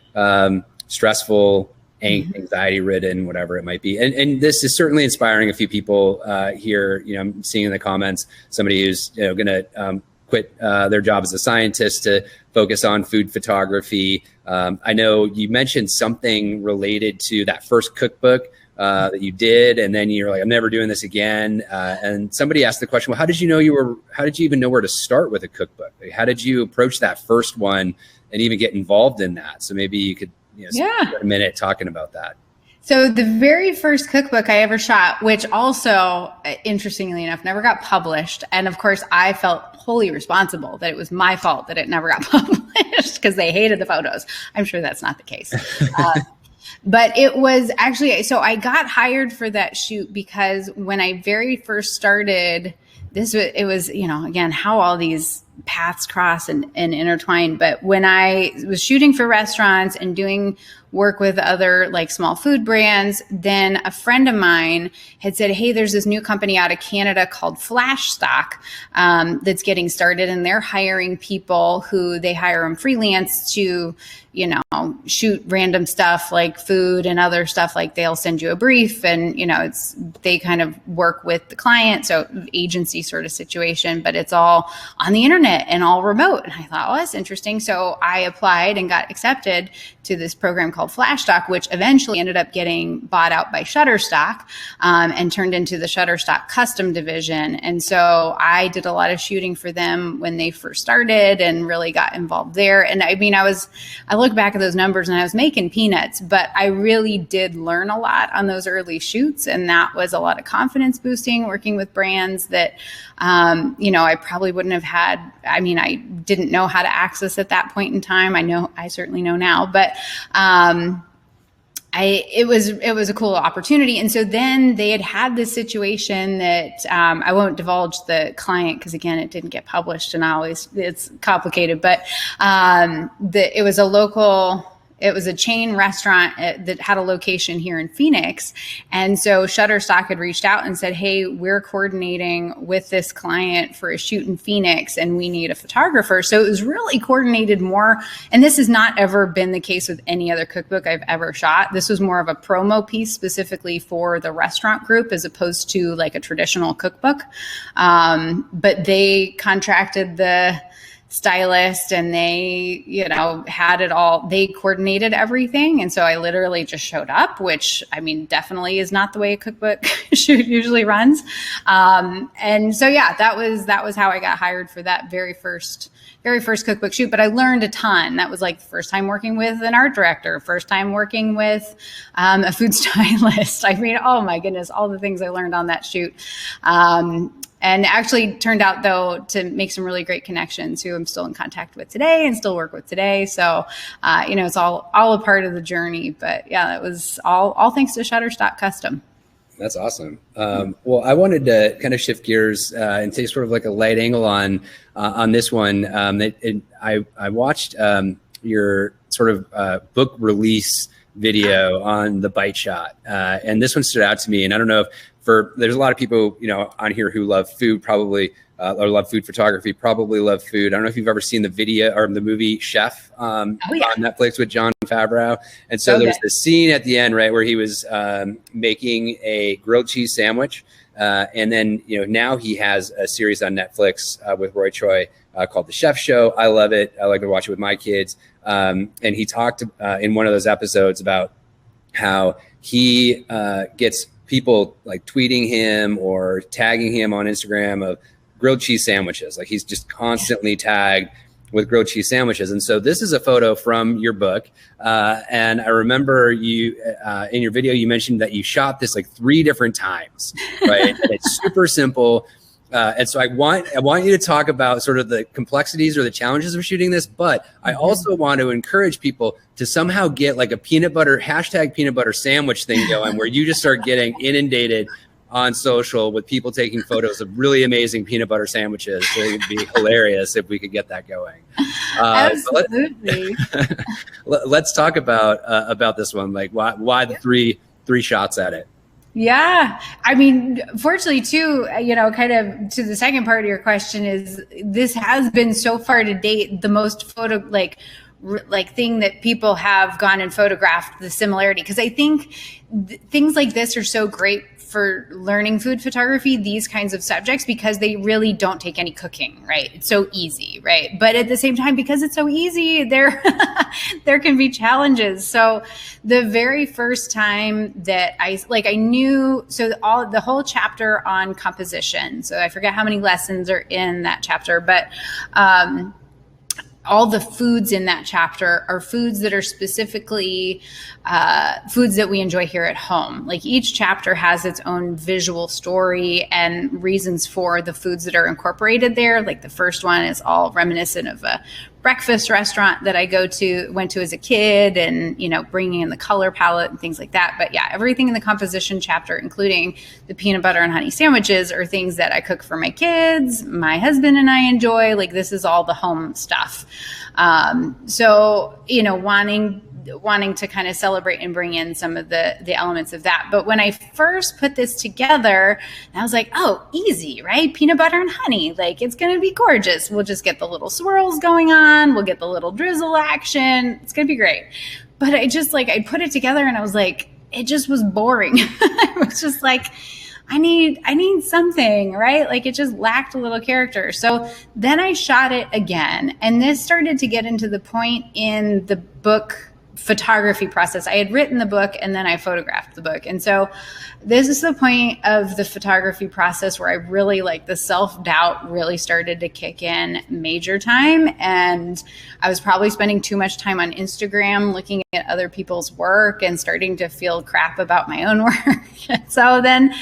stressful, anxiety ridden, whatever it might be. And this is certainly inspiring a few people here. I'm seeing in the comments somebody who's going to quit their job as a scientist to focus on food photography. I know you mentioned something related to that first cookbook that you did, and then you're like, I'm never doing this again. And somebody asked the question, well, how did you even know where to start with a cookbook? Like, how did you approach that first one and even get involved in that? So maybe you could spend a minute talking about that. So the very first cookbook I ever shot, which also, interestingly enough, never got published. And of course, I felt wholly responsible that it was my fault that it never got published because they hated the photos. I'm sure that's not the case. But it was actually, so I got hired for that shoot because when I very first started, it was, again, how all these paths cross and intertwine. But when I was shooting for restaurants and doing work with other like small food brands, then a friend of mine had said, hey, there's this new company out of Canada called Flash Stock that's getting started, and they're hiring people who they hire them freelance to, shoot random stuff like food and other stuff. Like they'll send you a brief and, they kind of work with the client. So agency sort of situation, but it's all on the internet and all remote. And I thought, oh, that's interesting. So I applied and got accepted to this program called Flash Stock, which eventually ended up getting bought out by Shutterstock and turned into the Shutterstock custom division. And so I did a lot of shooting for them when they first started and really got involved there. And I mean, I look back at those numbers and I was making peanuts, but I really did learn a lot on those early shoots. And that was a lot of confidence boosting, working with brands that, I probably wouldn't have had. I mean, I didn't know how to access at that point in time. I certainly know now, but, it was a cool opportunity. And so then they had this situation that I won't divulge the client because, again, it didn't get published and it's complicated. But it was a chain restaurant that had a location here in Phoenix. And so Shutterstock had reached out and said, hey, we're coordinating with this client for a shoot in Phoenix and we need a photographer. So it was really coordinated more. And this has not ever been the case with any other cookbook I've ever shot. This was more of a promo piece specifically for the restaurant group as opposed to like a traditional cookbook. But they contracted the stylist and they, had it all, they coordinated everything. And so I literally just showed up, which I mean, definitely is not the way a cookbook shoot usually runs. And so, yeah, that was how I got hired for that very first cookbook shoot. But I learned a ton. That was like the first time working with an art director, first time working with a food stylist. I mean, oh my goodness, all the things I learned on that shoot. And actually turned out, though, to make some really great connections who I'm still in contact with today and still work with today. So, it's all a part of the journey. But yeah, that was all thanks to Shutterstock Custom. That's awesome. Well, I wanted to kind of shift gears and take sort of like a light angle on this one. I watched your sort of book release video on the Bite Shot, and this one stood out to me. And I don't know if there's a lot of people, on here who love food, probably, or love food photography, probably love food. I don't know if you've ever seen the video or the movie Chef on Netflix with Jon Favreau. And so there's this scene at the end, right, where he was making a grilled cheese sandwich. And then, now he has a series on Netflix with Roy Choi called The Chef Show. I love it. I like to watch it with my kids. And he talked in one of those episodes about how he gets people like tweeting him or tagging him on Instagram of grilled cheese sandwiches. Like he's just constantly tagged with grilled cheese sandwiches. And so this is a photo from your book. And I remember you in your video, you mentioned that you shot this like 3 different times, right? And it's super simple. And so I want you to talk about sort of the complexities or the challenges of shooting this, but I also want to encourage people to somehow get like a peanut butter sandwich thing going where you just start getting inundated on social with people taking photos of really amazing peanut butter sandwiches. So it would be hilarious if we could get that going. Absolutely. Let's talk about this one. Like why the three shots at it? Yeah. I mean, fortunately too, kind of to the second part of your question is this has been so far to date, the most thing that people have gone and photographed the similarity. Cause I think things like this are so great for learning food photography, these kinds of subjects, because they really don't take any cooking, right? It's so easy, right? But at the same time, because it's so easy, there can be challenges. So the very first time that I knew, so the whole chapter on composition, so I forget how many lessons are in that chapter, but all the foods in that chapter are foods that are specifically foods that we enjoy here at home. Like each chapter has its own visual story and reasons for the foods that are incorporated there. Like the first one is all reminiscent of a breakfast restaurant that I went to as a kid, and bringing in the color palette and things like that. But yeah, everything in the composition chapter, including the peanut butter and honey sandwiches, are things that I cook for my kids, my husband and I enjoy. Like this is all the home stuff. So wanting to kind of celebrate and bring in some of the elements of that. But when I first put this together, I was like, oh, easy, right? Peanut butter and honey, like it's going to be gorgeous. We'll just get the little swirls going on. We'll get the little drizzle action. It's going to be great. But I put it together and I was like, it just was boring. I was just like, I need something, right? Like it just lacked a little character. So then I shot it again. And this started to get into the point in the book photography process. I had written the book and then I photographed the book. And so this is the point of the photography process where I really like the self-doubt really started to kick in major time. And I was probably spending too much time on Instagram looking at other people's work and starting to feel crap about my own work. So then,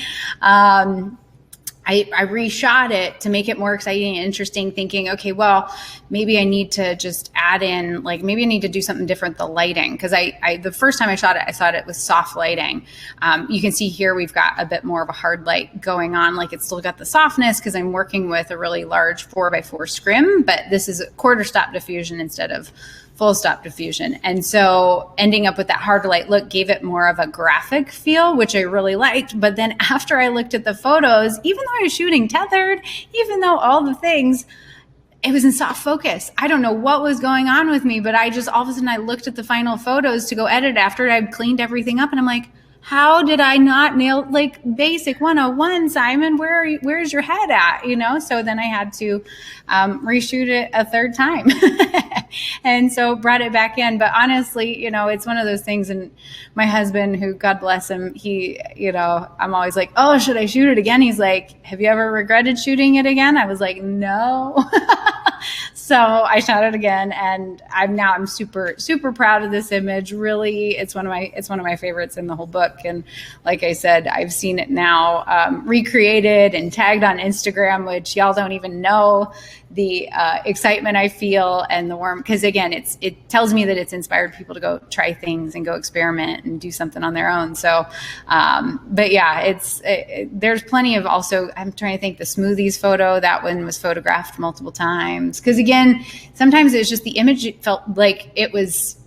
I reshot it to make it more exciting and interesting, thinking, okay, well, maybe I need to just add in, like, maybe I need to do something different, the lighting. Because I the first time I shot it with soft lighting. You can see here we've got a bit more of a hard light going on. Like, it's still got the softness because I'm working with a really large 4x4 scrim, but this is a quarter stop diffusion instead of full stop diffusion. And so ending up with that hard light look gave it more of a graphic feel, which I really liked. But then after I looked at the photos, even though I was shooting tethered, even though all the things, it was in soft focus. I don't know what was going on with me, but I just, all of a sudden I looked at the final photos to go edit after I'd cleaned everything up. And I'm like, how did I not nail, like, basic 101, Simon? Where's your head at? You know? So then I had to reshoot it a third time. And so brought it back in. But honestly, you know, it's one of those things. And my husband, who, God bless him, he, you know, I'm always like, oh, should I shoot it again? He's like, have you ever regretted shooting it again? I was like, no. So I shot it again, and I'm super, super proud of this image. Really, it's one of my favorites in the whole book. And like I said, I've seen it now recreated and tagged on Instagram, which y'all don't even know the excitement I feel and the warm, because again, it tells me that it's inspired people to go try things and go experiment and do something on their own. So, but yeah, there's plenty of, also, I'm trying to think, the smoothies photo, that one was photographed multiple times. Cause again, sometimes it's just the image, it felt like it was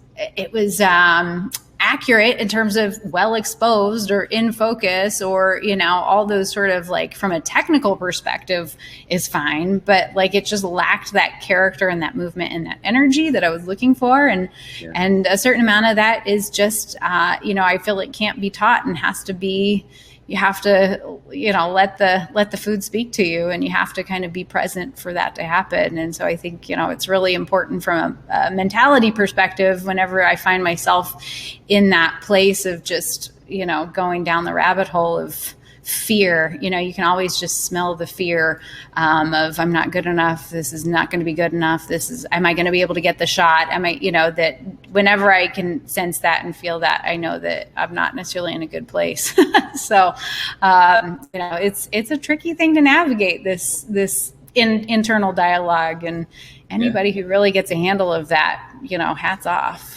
accurate in terms of well exposed or in focus, or, you know, all those sort of, like, from a technical perspective is fine, but like it just lacked that character and that movement and that energy that I was looking for. And and a certain amount of that is just you know, I feel it can't be taught and has to be, you have to, you know, let the food speak to you, and you have to kind of be present for that to happen. And so I think, you know, it's really important from a mentality perspective, whenever I find myself in that place of just, you know, going down the rabbit hole of fear. You know, you can always just smell the fear of, I'm not good enough. This is not going to be good enough. Am I going to be able to get the shot? You know, that whenever I can sense that and feel that, I know that I'm not necessarily in a good place. So, you know, it's a tricky thing to navigate, this internal dialogue, and anybody who really gets a handle of that, you know, hats off.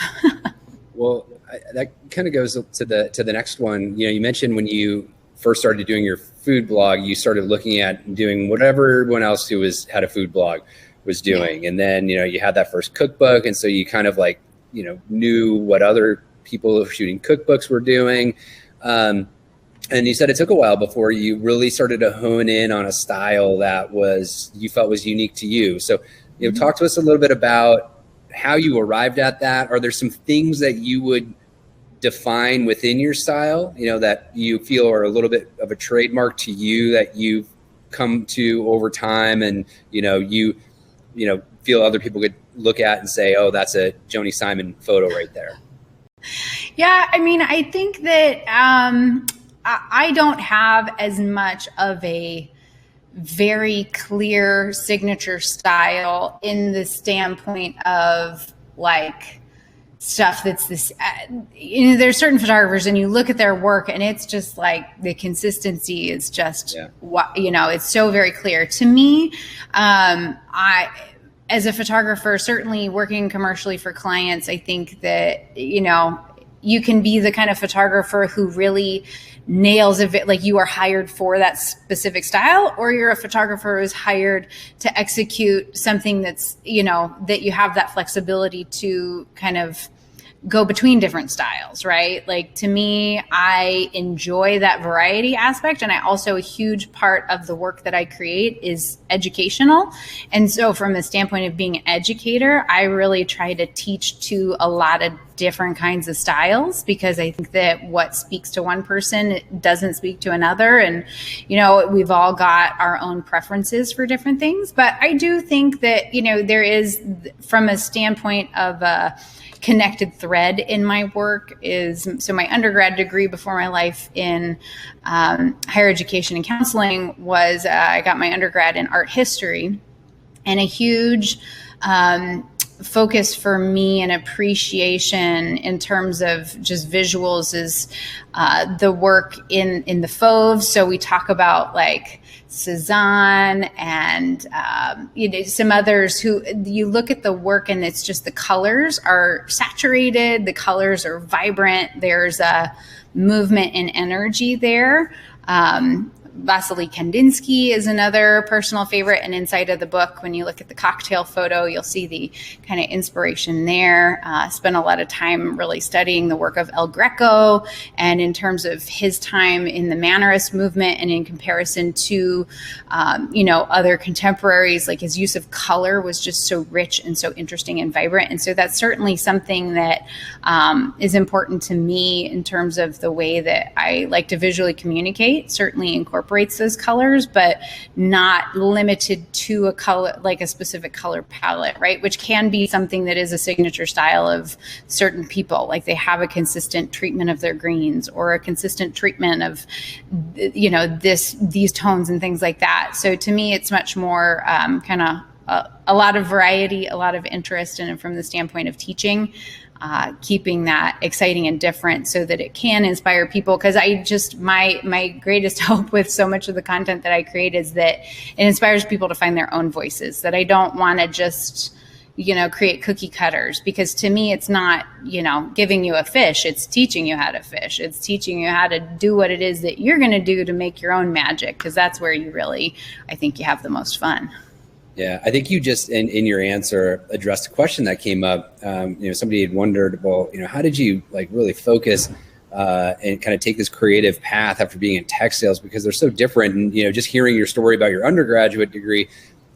Well, that kind of goes to the next one. You know, you mentioned when you first started doing your food blog, you started looking at doing whatever everyone else who had a food blog was doing. And then, you know, you had that first cookbook. And so you kind of, like, you know, knew what other people shooting cookbooks were doing. And you said it took a while before you really started to hone in on a style that you felt was unique to you. So, you know, talk to us a little bit about how you arrived at that. Are there some things that you would define within your style, you know, that you feel are a little bit of a trademark to you, that you've come to over time, and, you know, you feel other people could look at and say, oh, that's a Joanie Simon photo right there? Yeah, I mean, I think that I don't have as much of a very clear signature style in the standpoint of, like, stuff that's this, you know, there's certain photographers and you look at their work and it's just like the consistency is just, you know, it's so very clear to me. I, as a photographer, certainly working commercially for clients, I think that, you know, you can be the kind of photographer who really nails it, like you are hired for that specific style, or you're a photographer who's hired to execute something that's, you know, that you have that flexibility to kind of go between different styles, right? Like, to me, I enjoy that variety aspect. And I also, a huge part of the work that I create is educational. And so from the standpoint of being an educator, I really try to teach to a lot of different kinds of styles, because I think that what speaks to one person doesn't speak to another. And, we've all got our own preferences for different things. But I do think that, there is, from a standpoint of a connected thread in my work, so my undergrad degree before my life in higher education and counseling was, I got my undergrad in art history, and a huge focus for me and appreciation in terms of just visuals is the work in the Fauves. So we talk about like Cezanne and some others who you look at the work and it's just the colors are saturated, the colors are vibrant, there's a movement and energy there. Vasily Kandinsky is another personal favorite. And inside of the book, when you look at the cocktail photo, you'll see the kind of inspiration there. Spent a lot of time really studying the work of El Greco, and in terms of his time in the Mannerist movement and in comparison to, other contemporaries, like his use of color was just so rich and so interesting and vibrant. And so that's certainly something that is important to me in terms of the way that I like to visually communicate, certainly incorporates those colors, but not limited to a color, like a specific color palette, right? Which can be something that is a signature style of certain people. Like they have a consistent treatment of their greens or a consistent treatment of, these tones and things like that. So to me, it's much more kind of a lot of variety, a lot of interest, and from the standpoint of teaching, keeping that exciting and different so that it can inspire people. Because my greatest hope with so much of the content that I create is that it inspires people to find their own voices, that I don't want to just, create cookie cutters, because to me, it's not, giving you a fish, it's teaching you how to fish. It's teaching you how to do what it is that you're going to do to make your own magic, because that's where you really, I think you have the most fun. Yeah, I think you just in your answer addressed a question that came up. Somebody had wondered, well, how did you like really focus and kind of take this creative path after being in tech sales, because they're so different. And just hearing your story about your undergraduate degree,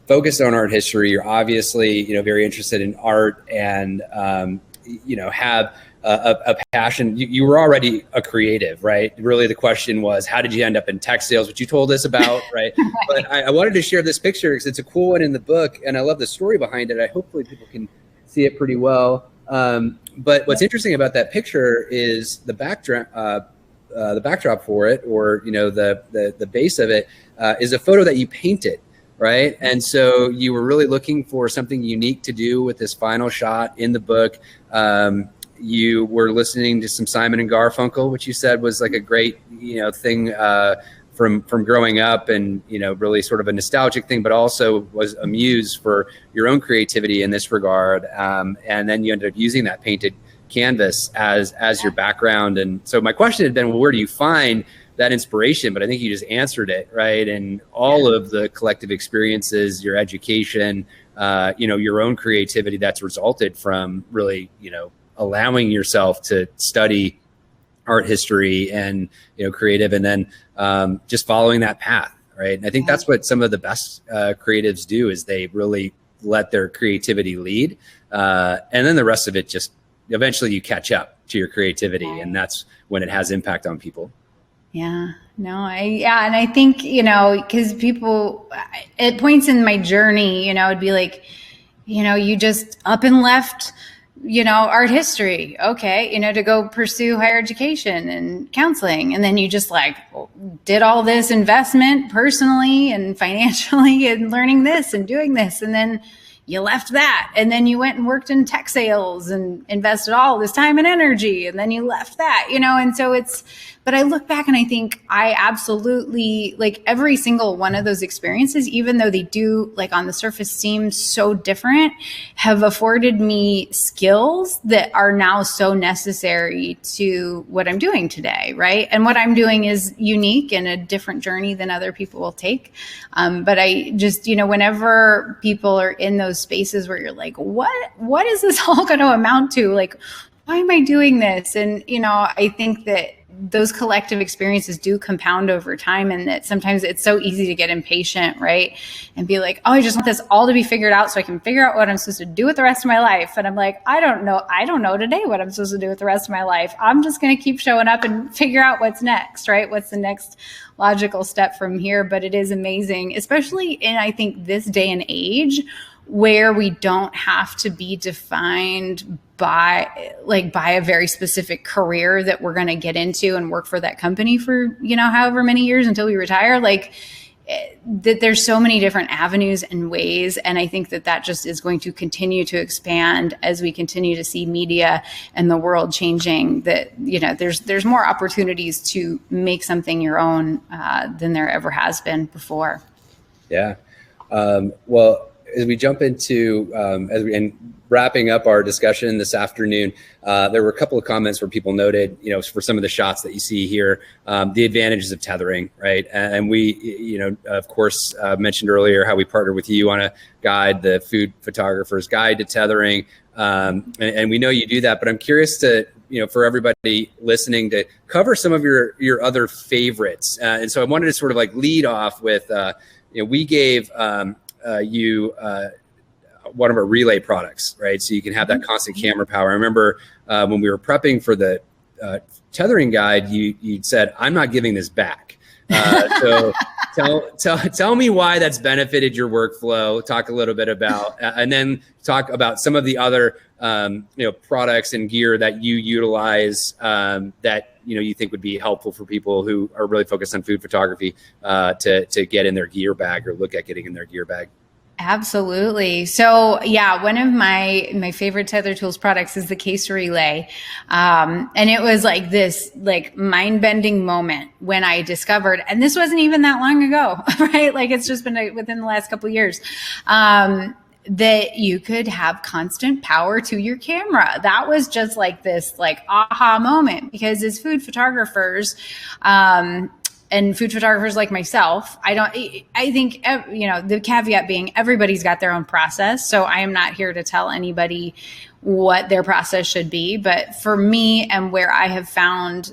focused on art history, you're obviously very interested in art and have a passion. You were already a creative, right? Really, the question was, how did you end up in tech sales, which you told us about, right? But I wanted to share this picture because it's a cool one in the book, and I love the story behind it. Hopefully people can see it pretty well. But what's interesting about that picture is the backdrop for it, or the base of it, is a photo that you painted. Right. And so you were really looking for something unique to do with this final shot in the book. You were listening to some Simon and Garfunkel, which you said was like a great, thing from growing up, and, really sort of a nostalgic thing, but also was a muse for your own creativity in this regard. And then you ended up using that painted canvas as your background. And so my question had been, well, where do you find that inspiration? But I think you just answered it, right? And all of the collective experiences, your education, your own creativity that's resulted from really, allowing yourself to study art history and, creative, and then just following that path, right? And I think that's what some of the best creatives do, is they really let their creativity lead. And then the rest of it, just eventually you catch up to your creativity, and that's when it has impact on people. Yeah, no, and I think, because people, at points in my journey, it'd be like, you just up and left, art history, okay, to go pursue higher education and counseling. And then you just did all this investment personally and financially and learning this and doing this. And then you left that, and then you went and worked in tech sales and invested all this time and energy, and then you left that, and so but I look back and I think I absolutely, every single one of those experiences, even though they do, on the surface seem so different, have afforded me skills that are now so necessary to what I'm doing today, right? And what I'm doing is unique and a different journey than other people will take. But I just, whenever people are in those spaces where you're like, what is this all going to amount to? Why am I doing this? And, I think that those collective experiences do compound over time, and that sometimes it's so easy to get impatient, right? And be like, oh, I just want this all to be figured out so I can figure out what I'm supposed to do with the rest of my life. And I'm like, I don't know today what I'm supposed to do with the rest of my life. I'm just going to keep showing up and figure out what's next, right? What's the next logical step from here? But it is amazing, especially in, I think, this day and age, where we don't have to be defined by a very specific career that we're going to get into and work for that company for, however many years until we retire. That there's so many different avenues and ways. And I think that just is going to continue to expand as we continue to see media and the world changing, that, there's more opportunities to make something your own than there ever has been before. Yeah. Well, as we jump into, and wrapping up our discussion this afternoon, there were a couple of comments where people noted, for some of the shots that you see here, the advantages of tethering, right? And we, of course, mentioned earlier how we partnered with you on a guide, the Food Photographer's Guide to Tethering. And we know you do that, but I'm curious to, for everybody listening, to cover some of your other favorites. And so I wanted to sort of lead off with, we gave you one of our relay products, right? So you can have that constant camera power. I remember when we were prepping for the tethering guide, you said, I'm not giving this back. So tell me why that's benefited your workflow. Talk a little bit about, and then talk about some of the other products and gear that you utilize that you think would be helpful for people who are really focused on food photography to get in their gear bag or look at getting in their gear bag. Absolutely. So yeah, one of my favorite Tether Tools products is the case relay. And it was this mind-bending moment when I discovered, and this wasn't even that long ago, right? It's just been within the last couple of years, that you could have constant power to your camera. That was just this aha moment, because as food photographers, and food photographers like myself, I think, the caveat being everybody's got their own process. So I am not here to tell anybody what their process should be. But for me, and where I have found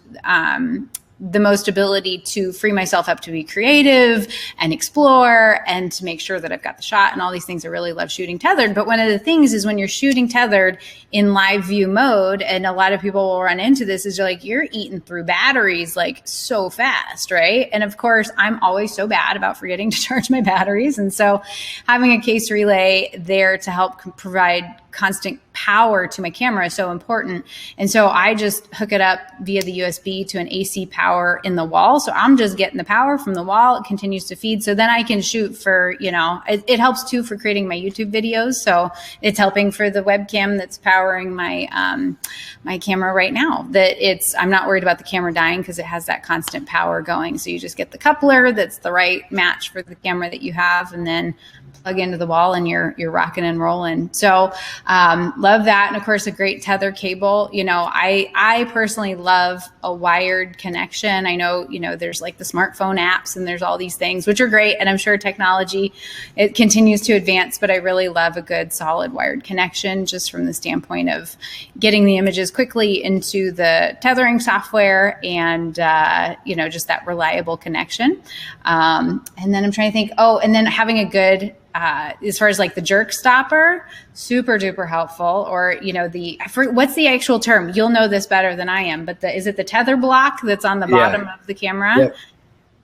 the most ability to free myself up to be creative and explore and to make sure that I've got the shot and all these things, I really love shooting tethered. But one of the things is when you're shooting tethered in live view mode, and a lot of people will run into this, is you're eating through batteries so fast, right? And of course, I'm always so bad about forgetting to charge my batteries. And so having a case relay there to help provide constant power to my camera is so important. And so I just hook it up via the USB to an AC power in the wall. So I'm just getting the power from the wall. It continues to feed. So then I can shoot for, it helps too for creating my YouTube videos. So it's helping for the webcam that's powering my, my camera right now, I'm not worried about the camera dying because it has that constant power going. So you just get the coupler that's the right match for the camera that you have, and then plug into the wall and you're rocking and rolling. So love that. And of course, a great tether cable. I personally love a wired connection. I know, there's the smartphone apps and there's all these things, which are great. And I'm sure technology, it continues to advance, but I really love a good solid wired connection, just from the standpoint of getting the images quickly into the tethering software and, just that reliable connection. And then I'm trying to think, and then having a good, as far as the jerk stopper, super duper helpful. Or, what's the actual term? You'll know this better than I am, but is it the tether block that's on the bottom of the camera?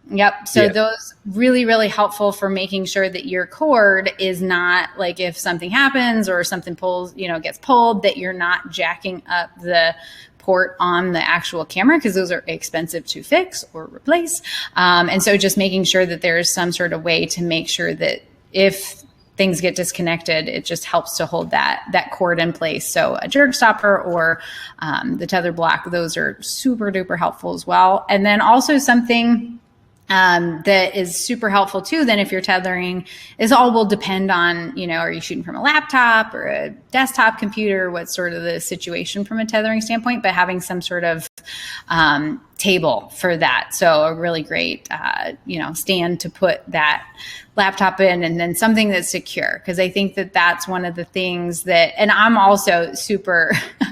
Yep. So those really, really helpful for making sure that your cord is not if something happens or something pulls, gets pulled, that you're not jacking up the port on the actual camera, because those are expensive to fix or replace. And so just making sure that there is some sort of way to make sure that if things get disconnected, it just helps to hold that cord in place. So a jerk stopper or the tether block, those are super duper helpful as well. And then also something that is super helpful too, then if you're tethering, is all will depend on, are you shooting from a laptop or a desktop computer? What's sort of the situation from a tethering standpoint, but having some sort of table for that. So a really great, stand to put that laptop in, and then something that's secure. Cause I think that that's one of the things that, and I'm also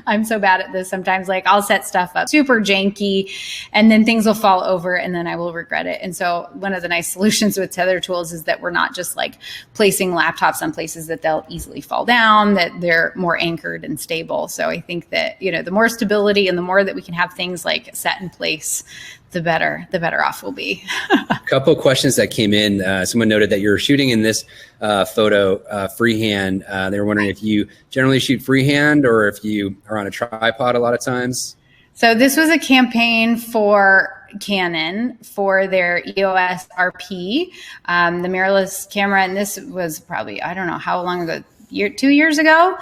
I'm so bad at this sometimes, like I'll set stuff up super janky and then things will fall over and then I will regret it. And so one of the nice solutions with Tether tools is that we're not just like placing laptops on places that they'll easily fall down, that they're more anchored and stable. So I think that, the more stability and the more that we can have things like set in place, the better off we'll be. A couple of questions that came in. Someone noted that you're shooting in this photo freehand. They were wondering if you generally shoot freehand or if you are on a tripod a lot of times. So this was a campaign for Canon for their EOS RP, the mirrorless camera. And this was probably, I don't know how long ago, 2 years ago.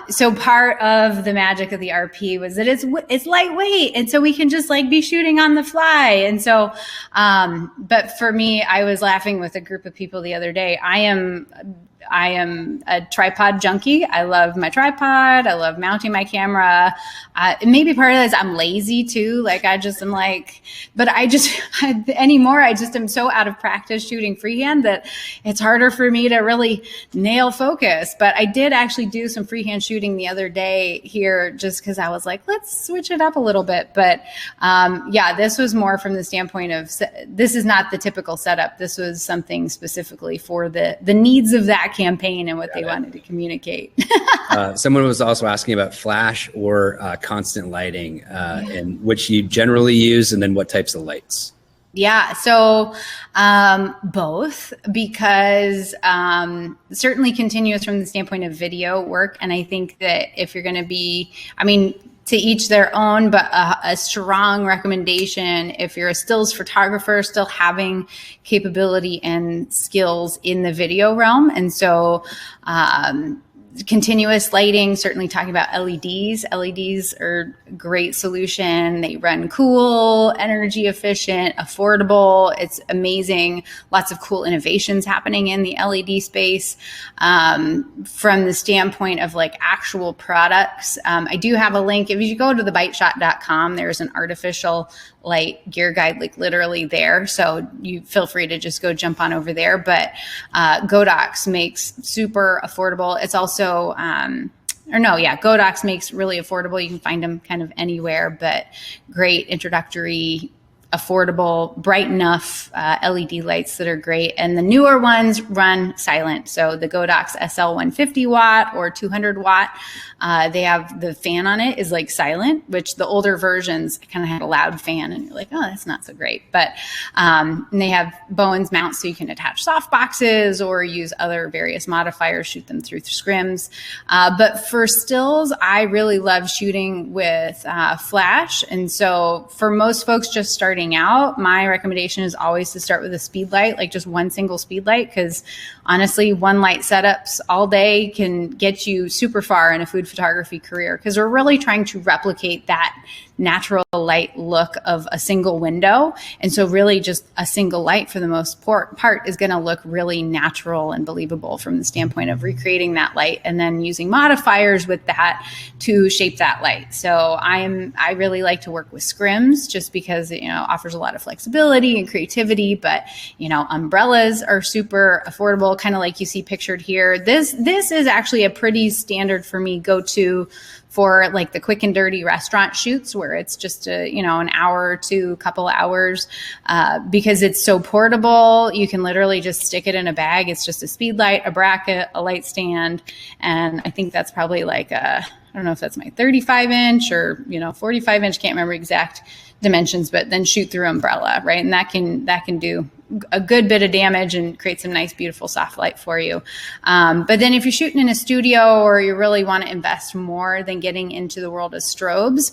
So part of the magic of the RP was that it's lightweight. And so we can just like be shooting on the fly. And so, but for me, I was laughing with a group of people the other day. I am a tripod junkie. I love my tripod. I love mounting my camera. Maybe part of that is I'm lazy too. Like I just am like, but anymore, I just am so out of practice shooting freehand that it's harder for me to really nail focus. But I did actually do some freehand shooting the other day here just because I was like, let's switch it up a little bit. But this was more from the standpoint of, this is not the typical setup. This was something specifically for the needs of that campaign and what they wanted to communicate. Someone was also asking about flash or constant lighting and which you generally use, and then what types of lights. Yeah, so both, because certainly continuous from the standpoint of video work. And I think that if you're going to be, to each their own, but a strong recommendation if you're a stills photographer, still having capability and skills in the video realm. And so continuous lighting, certainly talking about LEDs. LEDs are a great solution. They run cool, energy efficient, affordable. It's amazing. Lots of cool innovations happening in the LED space. From the standpoint of like actual products, I do have a link. If you go to thebiteshot.com, there's an artificial light gear guide, like literally there. So you feel free to just go jump on over there. But Godox makes super affordable. It's also, Godox makes really affordable. You can find them kind of anywhere, but great introductory, affordable, bright enough LED lights that are great. And the newer ones run silent. So the Godox SL 150 watt or 200 watt, they have the fan on it is like silent, which the older versions kind of had a loud fan and you're like, oh, that's not so great. But and they have Bowens mounts so you can attach soft boxes or use other various modifiers, shoot them through scrims. But for stills, I really love shooting with flash. And so for most folks just starting out, my recommendation is always to start with a speed light, like just one single speed light, because honestly, one light setups all day can get you super far in a food photography career, because we're really trying to replicate that natural light look of a single window. And so really just a single light for the most part is going to look really natural and believable from the standpoint of recreating that light and then using modifiers with that to shape that light. So I really like to work with scrims just because it offers a lot of flexibility and creativity, but umbrellas are super affordable, kind of like you see pictured here. This is actually a pretty standard for me go-to for like the quick and dirty restaurant shoots where it's just an hour to a couple hours, because it's so portable. You can literally just stick it in a bag. It's just a speed light, a bracket, a light stand. And I think that's probably like I don't know if that's my 35 inch or 45 inch, can't remember exact dimensions, but then shoot through umbrella, right? And that can do a good bit of damage and create some nice, beautiful soft light for you. But then if you're shooting in a studio or you really want to invest more than getting into the world of strobes,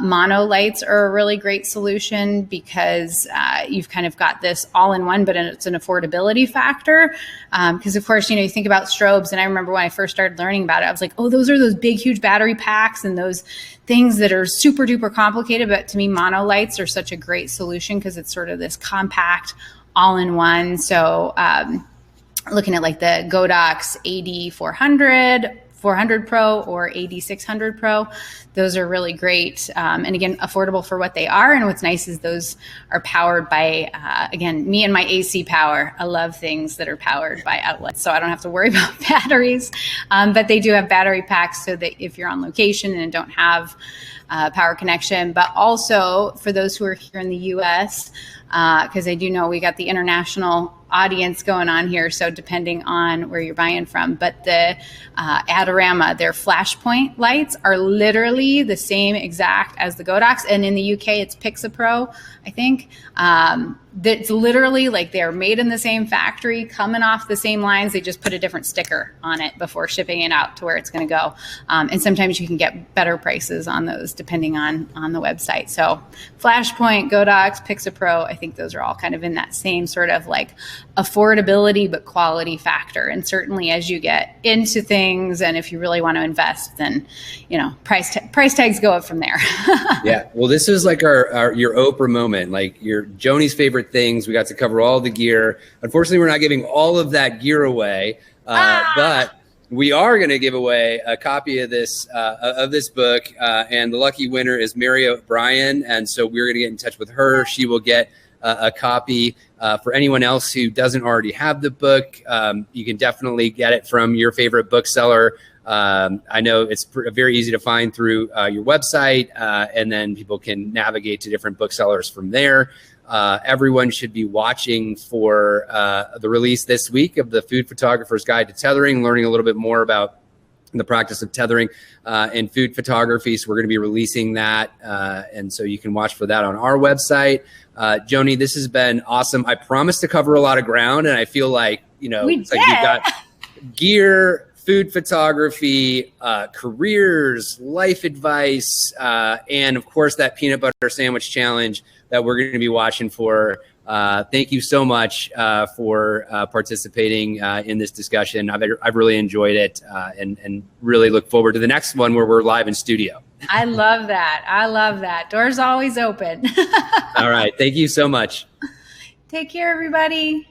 mono lights are a really great solution because you've kind of got this all in one, but it's an affordability factor. Because of course, you think about strobes, and I remember when I first started learning about it, I was like, oh, those are those big, huge battery packs and those things that are super duper complicated. But to me, mono lights are such a great solution because it's sort of this compact all-in-one. So looking at like the Godox AD400 400 Pro or AD600 Pro. Those are really great. And again, affordable for what they are. And what's nice is those are powered by, again, me and my AC power. I love things that are powered by outlets, so I don't have to worry about batteries. But they do have battery packs so that if you're on location and don't have power connection, but also for those who are here in the US, because I do know we got the international audience going on here, so depending on where you're buying from. But the Adorama, their flashpoint lights are literally the same exact as the Godox, and in the UK it's Pixapro, I think. That's literally like they're made in the same factory, coming off the same lines. They just put a different sticker on it before shipping it out to where it's going to go. And sometimes you can get better prices on those depending on the website. So Flashpoint, Godox, Pixapro, I think those are all kind of in that same sort of like affordability but quality factor. And certainly as you get into things and if you really want to invest, then price tags go up from there. Yeah, well, this is like your Oprah moment, like your Joanie's favorite things. We got to cover all the gear. Unfortunately, we're not giving all of that gear away, but we are going to give away a copy of this book, and the lucky winner is Mary O'Brien, and so we're going to get in touch with her. She will get a copy. For anyone else who doesn't already have the book, you can definitely get it from your favorite bookseller. I know it's very easy to find through your website, and then people can navigate to different booksellers from there. Everyone should be watching for the release this week of the Food Photographer's Guide to Tethering, learning a little bit more about the practice of tethering and food photography. So we're going to be releasing that. And so you can watch for that on our website. Joanie, this has been awesome. I promised to cover a lot of ground, and I feel like, it's like you've got gear, food photography, careers, life advice, and of course that peanut butter sandwich challenge that we're going to be watching for. Thank you so much for participating in this discussion. I've really enjoyed it and really look forward to the next one where we're live in studio. I love that. Doors always open. All right. Thank you so much. Take care, everybody.